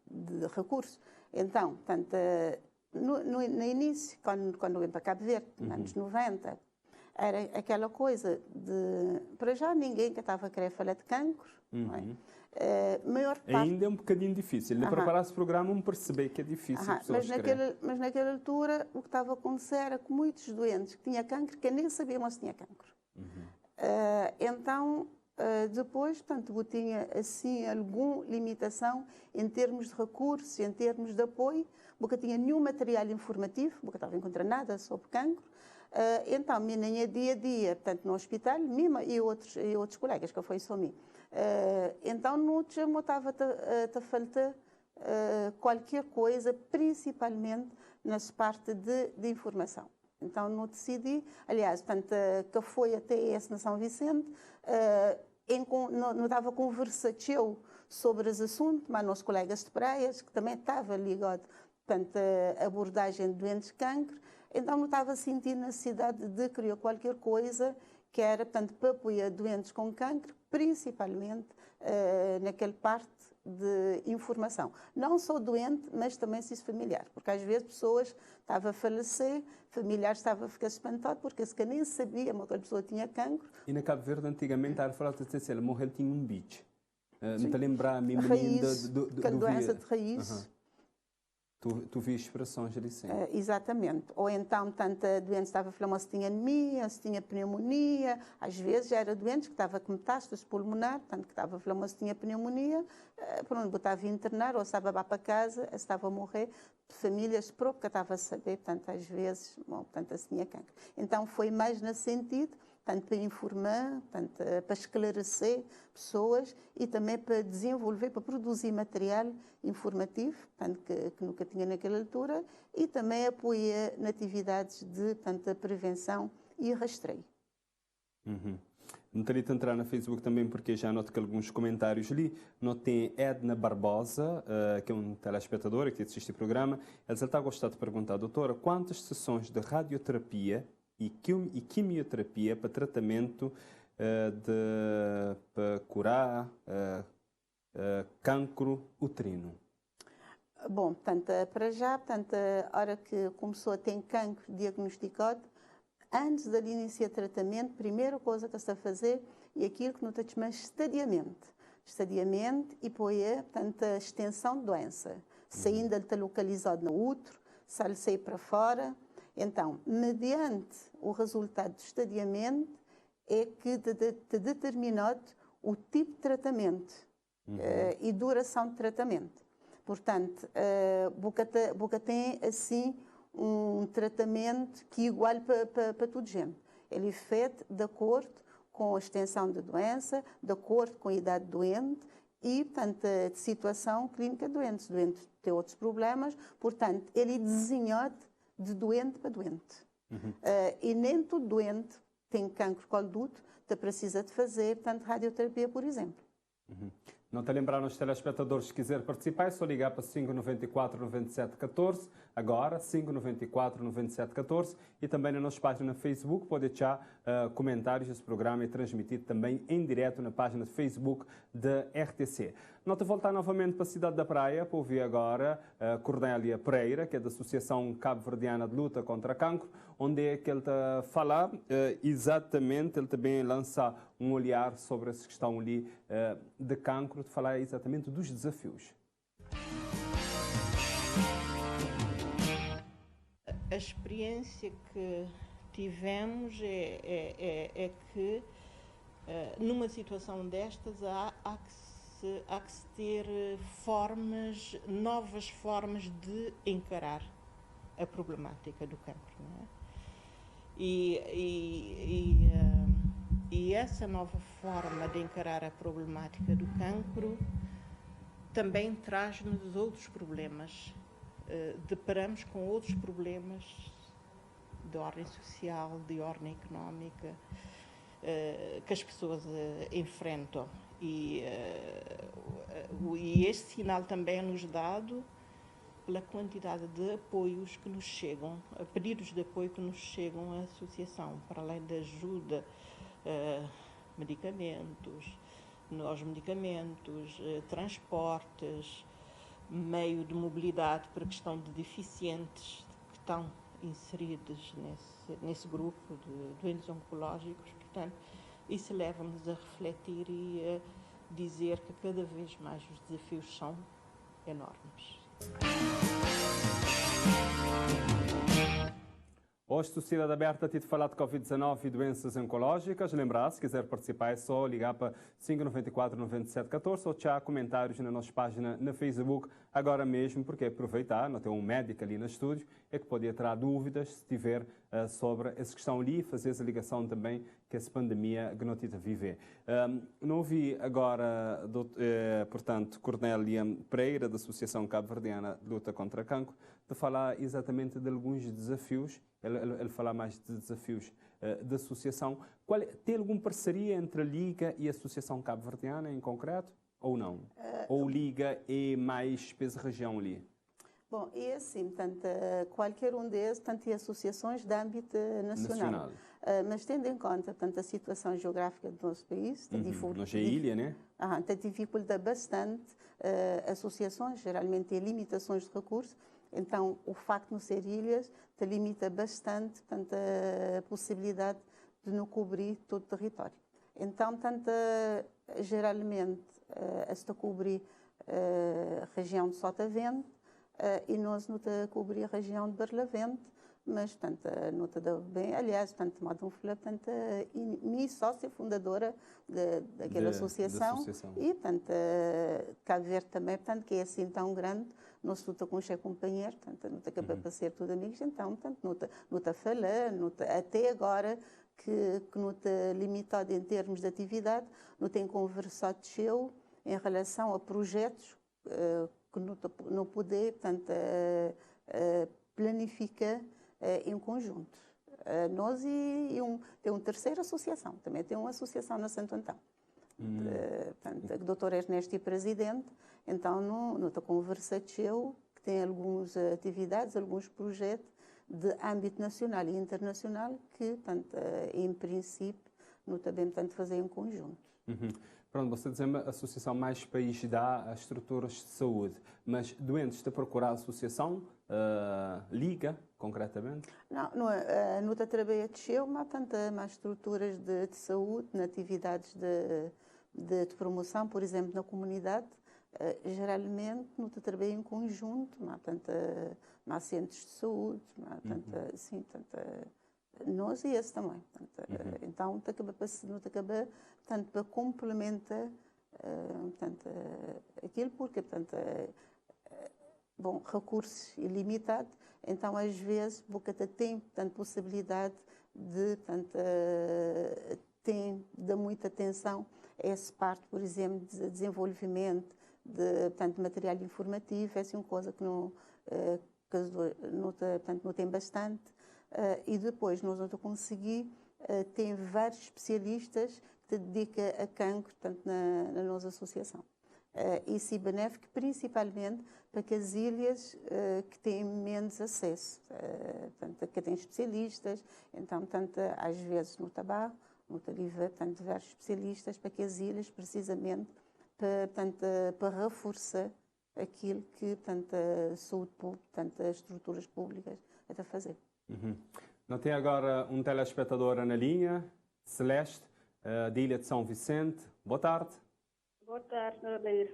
de recursos. Então, portanto, no início, quando eu vim para Cabo Verde, nos anos 90, era aquela coisa de... Para já, ninguém que estava a querer falar de cancro. Não é? Maior parte... Ainda é um bocadinho difícil. De preparar esse programa, não perceber que é difícil. Mas naquela altura, o que estava a acontecer era que muitos doentes que tinham cancro, que nem sabiam se tinha cancro. Então... depois, portanto, eu tinha assim alguma limitação em termos de recursos, em termos de apoio, porque tinha nenhum material informativo, porque estava a encontrar nada sobre cancro. Então, minha dia a dia, portanto, no hospital, mesmo e outros colegas que foi só mim. Então, não estava a faltar qualquer coisa, principalmente nessa parte de informação. Então, não decidi, aliás, portanto, que foi até esse na São Vicente, não estava conversativo sobre esse assunto, mas nossos colegas de praias, que também estavam ligados, portanto, a abordagem de doentes de cancro, então não estava sentindo a necessidade de criar qualquer coisa que era, portanto, para apoiar doentes com cancro, principalmente naquela parte de informação. Não só doente, mas também se familiar. Porque às vezes pessoas estavam a falecer, familiares estavam a ficar espantados, porque se nem sabiam que aquela pessoa tinha cancro. E na Cabo Verde, antigamente, era falado de dizer, morreu, tinha um bicho. Não te lembrar a minha raiz, aquela doença de raiz. Tu vi expressões ali sim. Exatamente. Ou então, tanta doente estava a falar se tinha anemia, se tinha pneumonia. Às vezes já era doente que estava com metástase pulmonar, tanto que estava a falar se tinha pneumonia, pronto, botava a internar, ou estava a ir para casa, estava a morrer. Famílias próprias que estava a saber, portanto, às vezes, portanto, se tinha cancro. Então, foi mais nesse sentido, tanto para informar, tanto para esclarecer pessoas e também para desenvolver, para produzir material informativo, tanto que nunca tinha naquela altura, e também apoia nas atividades de tanta prevenção e rastreio. Não teria de entrar na Facebook também, porque já noto que alguns comentários ali. Notei Edna Barbosa, que é um telespectador que assiste o programa. Ela está a gostar de perguntar, doutora, quantas sessões de radioterapia e quimioterapia para tratamento para curar cancro uterino? Bom, portanto, para já, portanto, a hora que começou a ter cancro diagnosticado, antes de iniciar tratamento, a primeira coisa que se está a fazer e aquilo que nós chamamos estadiamento. Estadiamento e apoia, portanto, a extensão de doença. Se ainda está localizado no útero, se ele sai para fora. Então, mediante o resultado do estadiamento, é que te determinado o tipo de tratamento e duração de tratamento. Portanto, Boca tem, assim, um tratamento que é igual para toda gente. Ele é feito de acordo com a extensão da doença, de acordo com a idade do doente e, portanto, a situação clínica do doente. O doente tem outros problemas, portanto, ele é desenhado de doente para doente. E nem todo doente tem cancro de colo de útero, precisa de fazer, portanto, radioterapia, por exemplo. Não te lembrar nos telespectadores, se quiser participar, é só ligar para 594 97 14, agora 594 97 14, e também na nossa página no Facebook, pode deixar comentários desse programa e transmitido também em direto na página de Facebook da RTC. Nota voltar novamente para a cidade da Praia, para ouvir agora Cornélia Pereira, que é da Associação Cabo-Verdiana de Luta contra Cancro, onde é que ele está a falar exatamente, ele também lança um olhar sobre essa questão ali de cancro, de falar exatamente dos desafios. A experiência que tivemos é que numa situação destas há que se ter novas formas de encarar a problemática do cancro, não é? E essa nova forma de encarar a problemática do cancro também traz-nos outros problemas. Deparamos com outros problemas de ordem social, de ordem económica, que as pessoas enfrentam. E este sinal também é nos dado pela quantidade de apoios que nos chegam, pedidos de apoio que nos chegam à associação, para além da ajuda, medicamentos, transportes, meio de mobilidade para questão de deficientes que estão inseridos nesse grupo de doentes oncológicos. Portanto, isso leva-nos a refletir e a dizer que cada vez mais os desafios são enormes. Hoje, Sociedade Aberta, tem de falar de Covid-19 e doenças oncológicas. Lembrar, se quiser participar, é só ligar para 594 97 14 ou deixar comentários na nossa página no Facebook agora mesmo, porque aproveitar, não tem um médico ali no estúdio, é que pode entrar dúvidas, se tiver sobre essa questão ali, fazer essa ligação também que essa pandemia que nós estamos a viver. Não ouvi agora, portanto, Cornélia Pereira, da Associação Cabo-Verdiana de Luta contra Cancro, de falar exatamente de alguns desafios. Ele fala mais de desafios da associação. Tem alguma parceria entre a Liga e a Associação Cabo-Verdiana em concreto? Ou não? Ou Liga é mais pesa região ali? Bom, é assim, portanto, qualquer um desses, tanto associações de âmbito nacional. Mas tendo em conta, portanto, a situação geográfica do nosso país, nós é ilha, né? Dificulta bastante associações, geralmente têm limitações de recursos. Então, o facto de não ser ilhas te limita bastante, portanto, a possibilidade de não cobrir todo o território. Então, portanto, geralmente, se cobrir a região de Sotavento e nós não cobrir a região de Barlavento, mas, portanto, não te dá bem. Aliás, portanto, Madame Fleur, portanto, minha sócia fundadora daquela associação. E, portanto, Cabo Verde também, portanto, que é assim tão grande, nós luta com os companheiros, portanto, não está capaz para ser tudo amigos, então, portanto, não está a falar, até agora, que não está limitado em termos de atividade, não tem conversado em relação a projetos que não poder, portanto, planificar em conjunto. Nós tem uma terceira associação, também tem uma associação na Santo Antão. Portanto, o doutor Ernesto é presidente, então não está conversando que tem algumas atividades, alguns projetos de âmbito nacional e internacional que, portanto, em princípio, não está bem, portanto, fazer em conjunto. Pronto, você diz a associação mais país dá as estruturas de saúde, mas doentes está a procurar a associação, liga concretamente? Não, no Tatrabeia desceu, mas tanto mais estruturas de saúde, na atividades de promoção, por exemplo, na comunidade, geralmente no Tatrabeia em conjunto, mas tanto mais centros de saúde, mas tanto, sim, tanto, nós e esse também. Então, tanto para complementar aquilo, porque, bom, recursos ilimitados, então às vezes boca tem possibilidade de dar muita atenção a essa parte, por exemplo, de desenvolvimento de material informativo, é assim uma coisa que não tem bastante, e depois nós vamos conseguir ter vários especialistas que se dedicam a cancro, na nossa associação. Isso é benéfico principalmente para que as ilhas que têm menos acesso, que têm especialistas, então, às vezes no tabaco, no taliva, vários especialistas para que as ilhas, precisamente, para reforçar aquilo que a saúde pública, as estruturas públicas estão a fazer. Não tem agora um telespectador na linha, Celeste, da Ilha de São Vicente. Boa tarde. Boa tarde, Sra. Leir.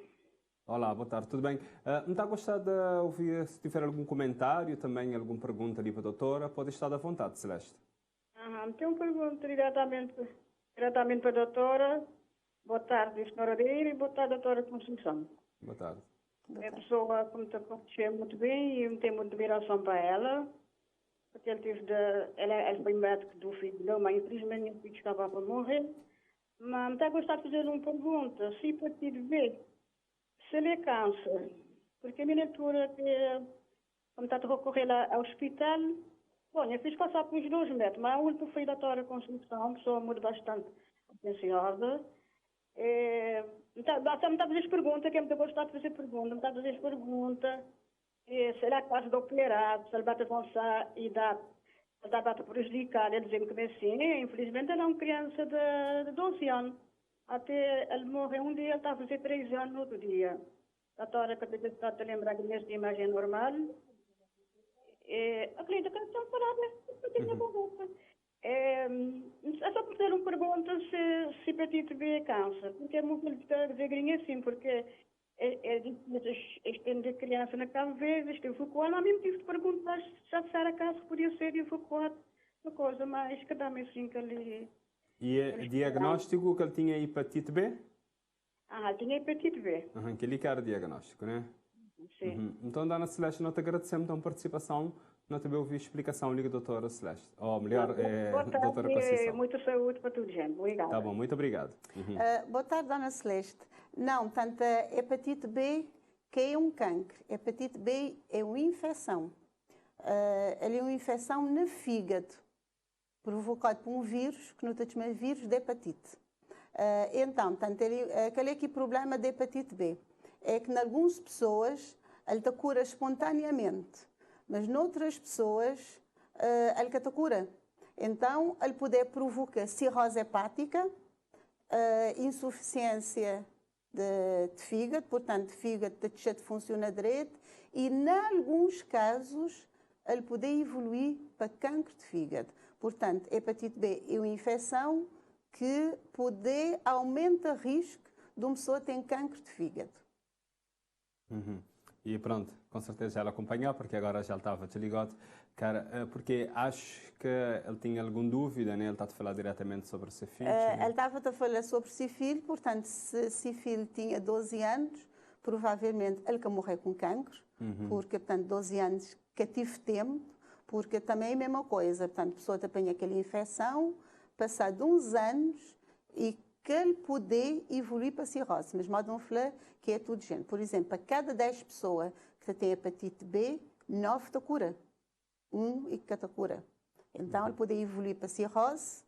Olá, boa tarde, tudo bem? Não está a gostar de ouvir, se tiver algum comentário, também alguma pergunta ali para a doutora, pode estar à vontade, Celeste. Tenho uma pergunta diretamente para a doutora. Boa tarde, Sra. Leir, e boa tarde, doutora Conceição. Boa tarde. É a pessoa que me conheceu muito bem e eu tenho muita admiração para ela, porque ela foi médico do filho dela, mas infelizmente o filho estava para morrer. Mas me está a gostar de fazer uma pergunta, se hepatite B, se ele é câncer, porque a minha leitura que, como está a recorrer ao hospital, bom, eu fiz passar por uns 2 metros, mas a última foi da doutora Conceição, pessoa muito bastante atenciosa. Me está a fazer as perguntas, que é muito gostar de fazer perguntas, me está a fazer as perguntas, se ele é quase do operado, se ele vai avançar e dá para prejudicar, ele dizia-me que assim, infelizmente ele é uma criança de 12 anos, até ele morrer um dia, ele está a fazer 3 anos no outro dia. A doutora que está a lembrar que nesta imagem é normal, acredito que ele está parada, é só por ter uma pergunta se hepatite B é câncer, porque é muito devagarinho assim, porque este criança na Cabo Verde, este evacuado, há mesmo tive de perguntar se era caso podia ser evacuado, uma coisa mais que dá-me assim que ali... E diagnóstico que ele tinha hepatite B? Tinha hepatite B. Que ele era o diagnóstico, né? Sim. Então, Dona Celeste, nós te agradecemos a participação. Nós também ouvi a explicação, liga doutora Celeste. Ou melhor, doutora Conceição. Muita saúde para tudo, gente. Obrigada. Tá bom, muito obrigado. Boa tarde, Dona Celeste. Não, tanto a hepatite B, que é um cancro. Hepatite B é uma infecção. Ela é uma infecção no fígado, provocada por um vírus, que não se chama vírus de hepatite. Então, qual é que é o problema da hepatite B? É que, em algumas pessoas, ele te cura espontaneamente, mas noutras pessoas, ele que te cura. Então, ele pode provocar cirrose hepática, insuficiência de fígado, portanto, o fígado deixa de funcionar direito, e, em alguns casos, ele pode evoluir para cancro de fígado. Portanto, hepatite B é uma infecção que pode aumentar o risco de uma pessoa ter cancro de fígado. E pronto, com certeza já ele acompanhou, porque agora já estava desligado. Cara, porque acho que ele tinha alguma dúvida, né? Ele está a falar diretamente sobre o seu filho. Ele estava a falar sobre o seu filho, portanto, se o seu filho tinha 12 anos, provavelmente ele que morreu com cancro, porque, portanto, 12 anos que tive tempo, porque também é a mesma coisa, portanto, a pessoa apanha aquela infecção, passado uns anos, e que ele pode evoluir para a cirrose. Mas modo não falar que é tudo gente. Por exemplo, a cada 10 pessoas que têm hepatite B, 9 te cura. 1 e que te cura. Então, ele pode evoluir para a cirrose.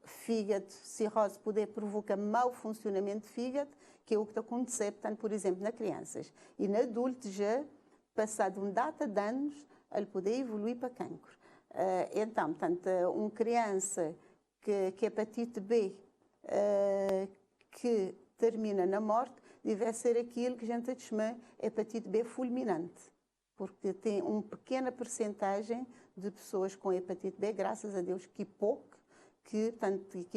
Fígado, cirrose pode provocar mau funcionamento do fígado, que é o que está acontecendo, portanto, por exemplo, nas crianças. E na adulto já, passado uma data de anos, ele pode evoluir para cancro. Então, portanto, uma criança que hepatite B que termina na morte, deve ser aquilo que a gente chama hepatite B fulminante. porque tem uma pequena percentagem de pessoas com hepatite B, graças a Deus que pouco, que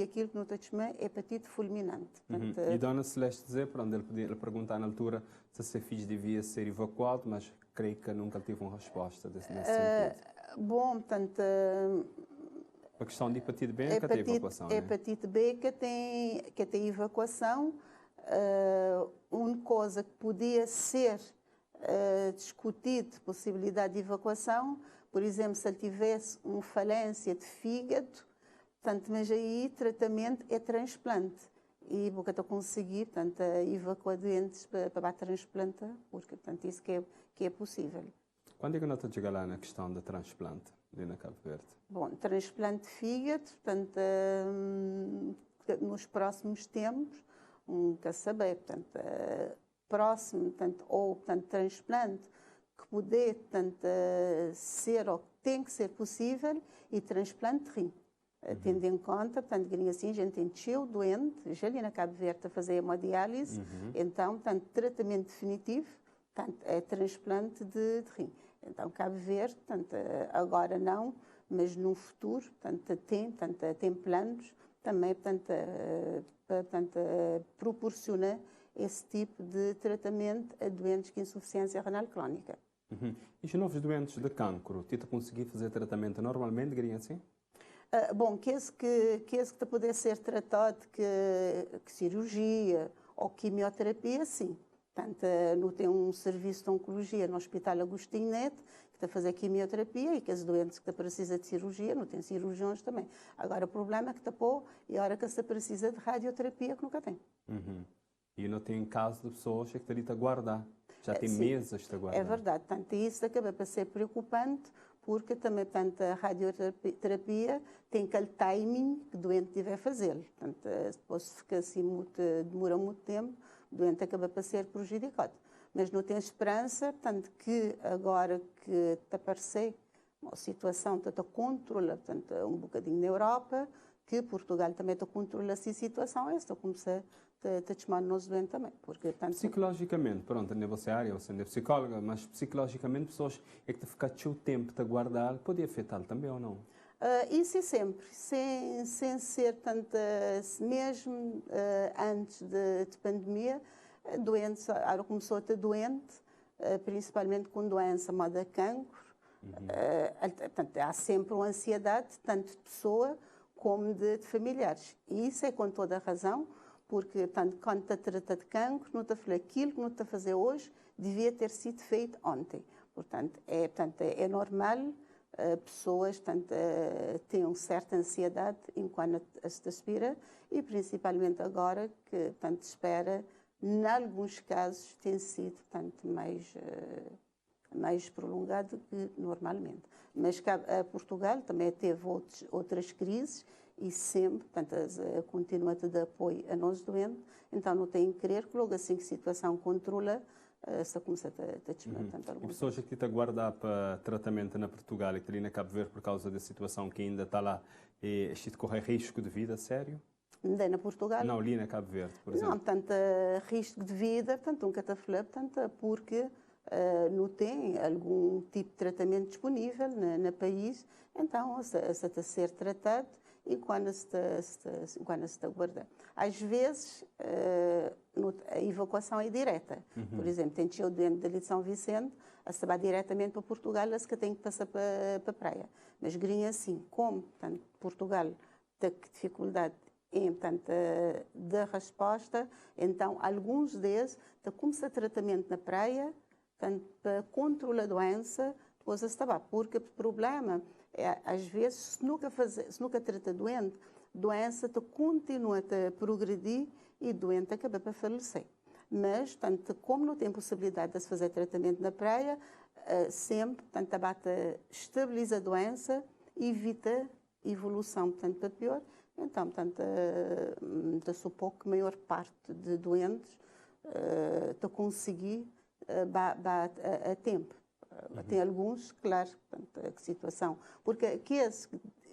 aquilo que não está chamando é hepatite fulminante. Portanto, E Dona Celeste dizer, para onde ele perguntar na altura se esse filho devia ser evacuado, mas creio que nunca tive uma resposta nesse sentido. Bom, portanto, A questão de hepatite B nunca tem evacuação, né? hepatite B que tem evacuação. Uma coisa que podia ser discutido, possibilidade de evacuação, por exemplo, se ele tivesse uma falência de fígado, portanto, mas aí tratamento é transplante. E porque eu consegui, portanto, evacuar doentes para transplantar, porque, portanto, isso que é possível. Quando é que nós chegamos lá na questão do transplante, ali na Cabo Verde? Bom, transplante de fígado, portanto, nos próximos tempos, nunca saber, portanto, próximo, portanto, transplante que poder, portanto, ser ou tem que ser possível e transplante de rim. Tendo em conta, portanto, que assim a gente tem cheio doente, já ali na Cabo Verde a fazer hemodiálise, então, portanto, tratamento definitivo, portanto, é transplante de rim. Então, Cabo Verde, portanto, agora não, mas no futuro, portanto, tem planos também, portanto, proporciona esse tipo de tratamento a doentes com insuficiência renal crónica. E os novos doentes de cancro, Tita conseguir fazer tratamento normalmente, diria assim? Bom, que esse que poder ser tratado que cirurgia ou quimioterapia, sim. Portanto, não tem um serviço de oncologia no Hospital Agostinho Neto, que está a fazer quimioterapia, e que os doentes que precisam de cirurgia, não tem cirurgiões também. Agora, o problema é que está pô, e a hora que se precisa de radioterapia, que nunca tem. E não tem caso de pessoas que estão a guardar. Já tem sim, meses de guardar. É verdade. Portanto, isso acaba para ser preocupante, porque também, portanto, a radioterapia tem aquele timing que o doente deve fazer. Portanto, se ficar assim, demora muito tempo, o doente acaba para ser prejudicado. Mas não tem esperança, portanto, que agora que está a aparecer uma situação, está a controlar, portanto, um bocadinho na Europa, que Portugal também está a controlar essa situação, está a começar a chamar o nosso doente também. Porque, portanto, psicologicamente, pronto, na vossa área, você é psicóloga, mas psicologicamente, pessoas é que ficar o tempo de guardar, pode afetá-lo também ou não? Isso é sempre, sem ser tanto, mesmo antes de pandemia, doentes, começou a ter doente, principalmente com doença chamada cancro. Portanto, há sempre uma ansiedade, tanto de pessoa como de familiares. E isso é com toda a razão, porque portanto, quando está a tratar de cancro, não está a fazer aquilo que não está a fazer hoje, devia ter sido feito ontem. Portanto, é normal. Pessoas têm certa ansiedade enquanto se aspira e principalmente agora que espera, em alguns casos, tem sido mais prolongado que normalmente. Mas Portugal também teve outras crises e sempre, continua a dar apoio a nós doentes, então não tem que crer que logo assim que a situação controla, se começa a desmantar. E pessoas que estão a guardar para tratamento na Portugal e que ali na Cabo Verde por causa da situação que ainda está lá, este corre risco de vida sério? Ainda na Portugal? Não, ali na Cabo Verde, por exemplo. Não, portanto, risco de vida, portanto, nunca está a falar, porque não tem algum tipo de tratamento disponível no país, então se está a ser tratado e quando se está a guardar. Às vezes, a evacuação é direta. Por exemplo, tem o doente dali de São Vicente, se vai diretamente para Portugal, se que tem que passar para a praia. Mas, grinha assim, como portanto, Portugal tem dificuldade da resposta, então, alguns deles começam tratamento na praia, para controlar a doença, depois a estava. Porque o problema é, às vezes, se nunca trata doente, a doença continua a progredir e o doente acaba para falecer. Mas, como não tem possibilidade de se fazer tratamento na praia, sempre, a bata estabiliza a doença, evita evolução, para pior. Então, supor que a maior parte de doentes está a conseguir a tempo. Tem alguns, claro, que situação. Porque que essa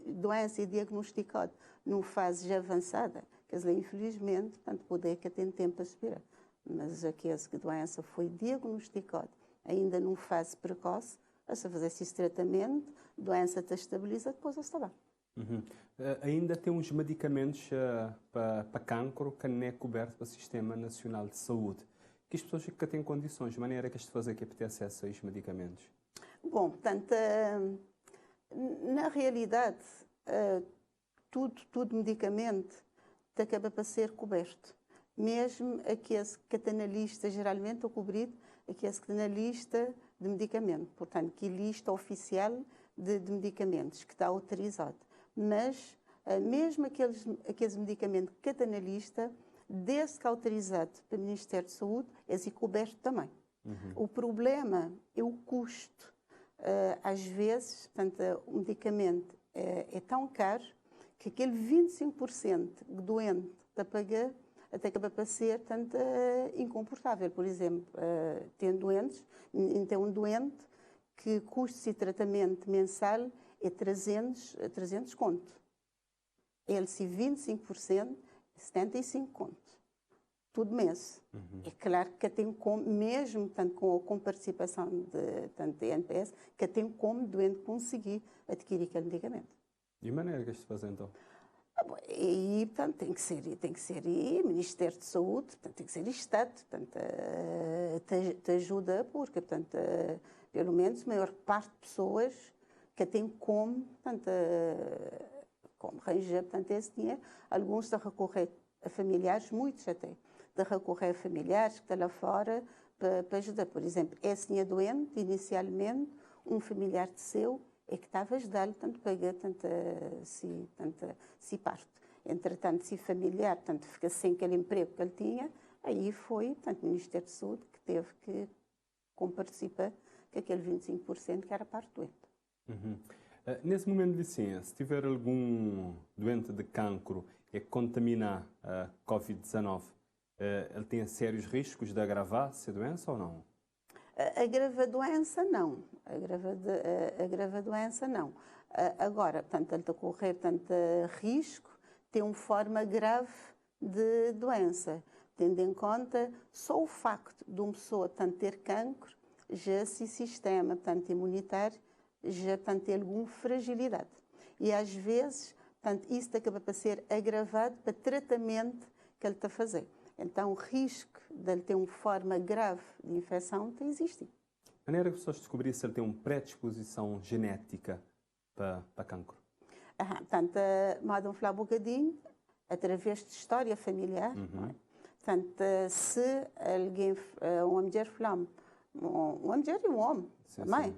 doença diagnosticada numa fase já avançada, quer dizer, infelizmente, poder que tem tempo a esperar. Mas que essa doença foi diagnosticada ainda numa fase precoce, a se fazer esse tratamento, a doença te estabiliza, depois está bem. Ainda tem uns medicamentos para cancro que não é coberto pelo Sistema Nacional de Saúde. Que as pessoas que têm condições, de maneira que este fazer que ter acesso a esses medicamentos? Bom, portanto, na realidade, tudo medicamento te acaba para ser coberto. Mesmo aqueles que está na lista, geralmente, o cobrido, aqueles que está na lista de medicamento. Portanto, que lista oficial de medicamentos que está autorizado. Mas, mesmo aqueles medicamentos que estão na lista, desde que autorizado pelo Ministério de Saúde, é coberto também. O problema é o custo. Às vezes, portanto, o medicamento é tão caro que aquele 25% que o doente está a pagar até acaba para ser tanto incomportável. Por exemplo, tem doentes, então um doente que custo de tratamento mensal é 300 conto. Ele, se 25%, 75 conto. Tudo mês. É claro que tem como, mesmo tanto com participação de NPS, que tem como o doente conseguir adquirir aquele medicamento. De maneira que isto se faz então? E, portanto, tem que ser e Ministério de Saúde, portanto, tem que ser Estado, portanto, te ajuda, porque, portanto, pelo menos a maior parte de pessoas que têm como, portanto, como arranjar, portanto, esse dinheiro, alguns estão a recorrer a familiares, muitos até, de recorrer a familiares que estão lá fora para ajudar. Por exemplo, esse tinha doente, inicialmente, um familiar de seu, é que estava a ajudar-lhe, tanto pagar, tanto se parto. Entretanto, se familiar, tanto fica sem aquele emprego que ele tinha, aí foi, tanto o Ministério de Saúde, que teve que participar com aquele 25% que era parte doente. Nesse momento de licença, se tiver algum doente de cancro e contaminar a Covid-19, ele tem sérios riscos de agravar-se a doença ou não? Agrava a doença, não. Agrava a doença, não. Agora, portanto, ele está a correr risco, tem uma forma grave de doença, tendo em conta só o facto de uma pessoa ter cancro, já se sistema imunitário, já tem alguma fragilidade. E às vezes, isso acaba para ser agravado para o tratamento que ele está a fazer. Então, o risco de ele ter uma forma grave de infecção existe. De maneira que as pessoas descobriram se ele tem uma predisposição genética para cancro? Portanto, podem falar um bocadinho através de história familiar. Portanto, se alguém, uma mulher falar, uma mulher e um homem também.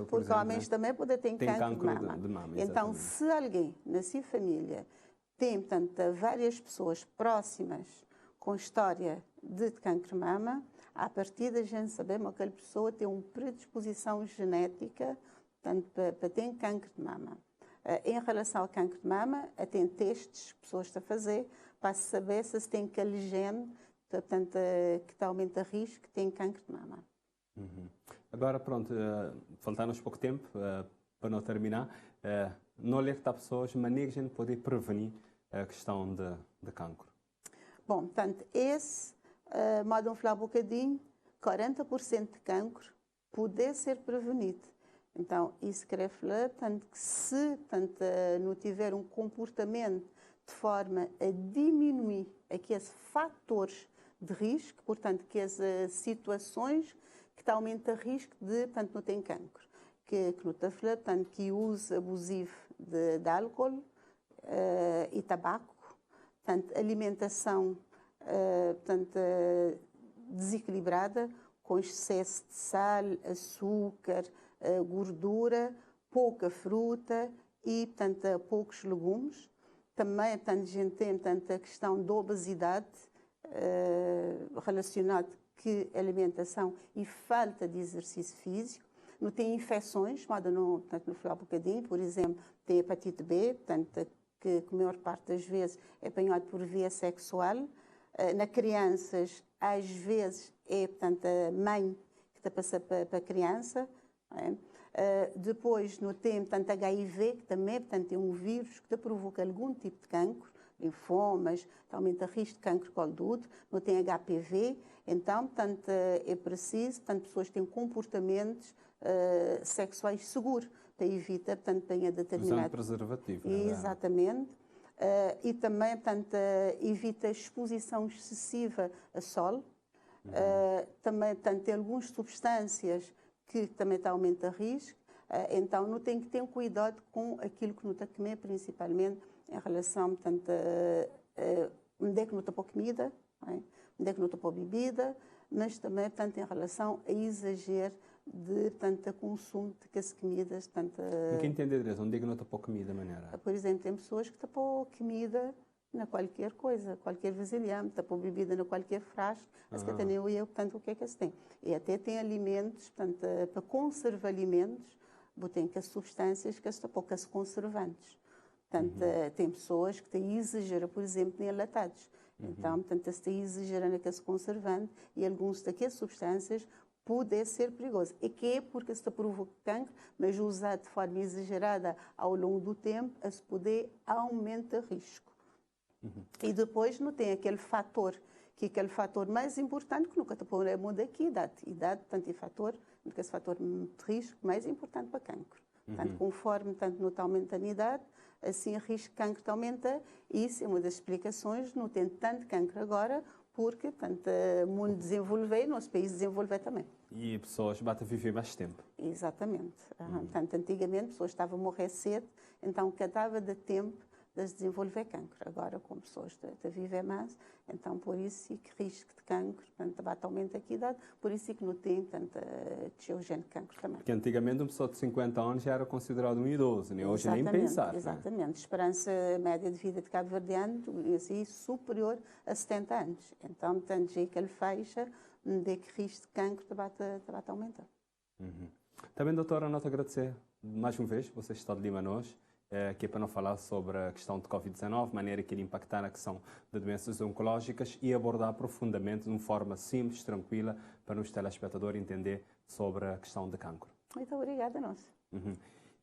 Porque homens também podem ter cancro de mama. Então, se alguém na sua família tem, portanto, várias pessoas próximas com história de cancro de mama, a partir da gente sabemos que aquela pessoa tem uma predisposição genética, portanto, para ter cancro de mama. Em relação ao cancro de mama, tem testes que pessoas estão a fazer para saber se tem aquele gene, portanto, que está aumenta o risco, que tem cancro de mama. Agora, pronto, falta-nos pouco tempo para não terminar. Não alertar pessoas de maneira que a gente pode prevenir a questão de cancro. Bom, portanto, modo de falar um bocadinho, 40% de cancro pode ser prevenido. Então, isso quer falar, portanto, que se não tiver um comportamento de forma a diminuir aqueles fatores de risco, portanto, que as situações que aumentam o risco de, portanto, não ter cancro. Que não está a falar, portanto, que o uso abusivo de álcool e tabaco, portanto, alimentação desequilibrada, com excesso de sal, açúcar, gordura, pouca fruta e, portanto, poucos legumes. Também, portanto, a gente tem, portanto, a questão da obesidade relacionada com a alimentação e falta de exercício físico. Não tem infecções, portanto, não falar um bocadinho, por exemplo, tem hepatite B, portanto, que a maior parte das vezes é apanhado por via sexual. Nas crianças, às vezes, é, portanto, a mãe que está a passar para a criança. Depois, no tempo, portanto, HIV, que também, portanto, é um vírus que provoca algum tipo de cancro, linfomas, aumenta o risco de cancro de colo de útero, não tem HPV, então, portanto, é preciso, portanto, pessoas têm comportamentos sexuais seguros, para evitar, portanto, tenha determinado... Usando preservativo, Exatamente. E também, portanto, evita exposição excessiva a sol. Também, portanto, tem algumas substâncias que também aumentam o risco. Então, não tem que ter cuidado com aquilo que não está a comer, principalmente em relação, portanto, onde é que não está para comida, onde é que não está para bebida, mas também, portanto, em relação a exagero de tanto consumo de as comidas. O que entender direito? Onde é que não está para comida, maneira? Por exemplo, tem pessoas que estão para comida na qualquer coisa, qualquer vasilhame, está para bebida na qualquer frasco, mas que até nem eu, portanto, o que é que se tem? E até tem alimentos, portanto, para conservar alimentos, tem que as substâncias que estão para as conservantes. Portanto, tem pessoas que têm exagero, por exemplo, em enlatados. Então, portanto, se tem exagero naqueles conservantes e alguns daquelas substâncias pode ser perigoso. E que é porque se provoca cancro, mas usado de forma exagerada ao longo do tempo, se poder aumentar o risco. E depois não tem aquele fator, que é aquele fator mais importante, que nunca te podemos aqui, idade, tanto é fator, que esse fator de risco mais importante para cancro. Portanto, conforme tanto não aumenta a idade, assim o risco de cancro aumenta, e isso é uma das explicações, não tem tanto cancro agora, porque, portanto, o mundo desenvolver, nosso país desenvolver também. E pessoas batem a viver mais tempo. Exatamente. Portanto, antigamente, pessoas estavam a morrer cedo, então cadava de tempo de desenvolver cancro. Agora, com pessoas a viver mais, então, por isso, que risco de cancro, portanto, bate aumenta aqui a idade, por isso que não tem, portanto, o gene de cancro também. Porque antigamente uma pessoa de 50 anos já era considerado um idoso, né? Hoje nem pensar. Exatamente. Né? Esperança média de vida de cabo-verdiano assim, superior a 70 anos. Então, portanto, já que ele fecha, de que risco de cancro te bate aumentar. Também, doutora, nós agradecer mais uma vez, você está de Lima nós, que é para não falar sobre a questão de Covid-19, maneira que ele impactar na questão de doenças oncológicas e abordar profundamente de uma forma simples, tranquila, para os telespectadores entender sobre a questão de cancro. Muito obrigada a nós.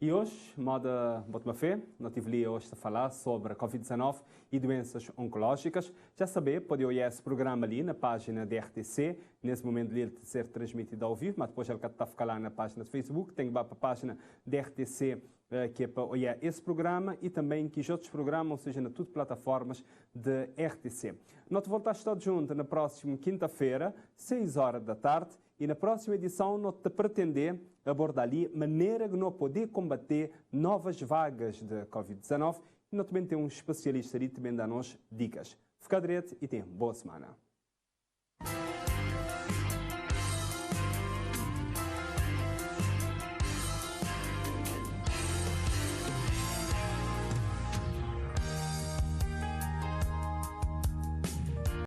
E hoje, moda Botmafé, nós tivemos hoje a falar sobre a Covid-19 e doenças oncológicas. Já saber, pode olhar esse programa ali na página da RTC, nesse momento ele ser transmitido ao vivo, mas depois ele está a ficar lá na página do Facebook, tem que ir para a página da RTC, que é para olhar esse programa e também que os outros programas, ou seja, nas todas as plataformas de RTC. Nós voltamos todos juntos na próxima quinta-feira, 6 horas da tarde, e na próxima edição nós te pretender abordar ali maneira de nós poder combater novas vagas de Covid-19 e nós também temos um especialista ali também dá-nos dicas. Fica direito e tenha boa semana.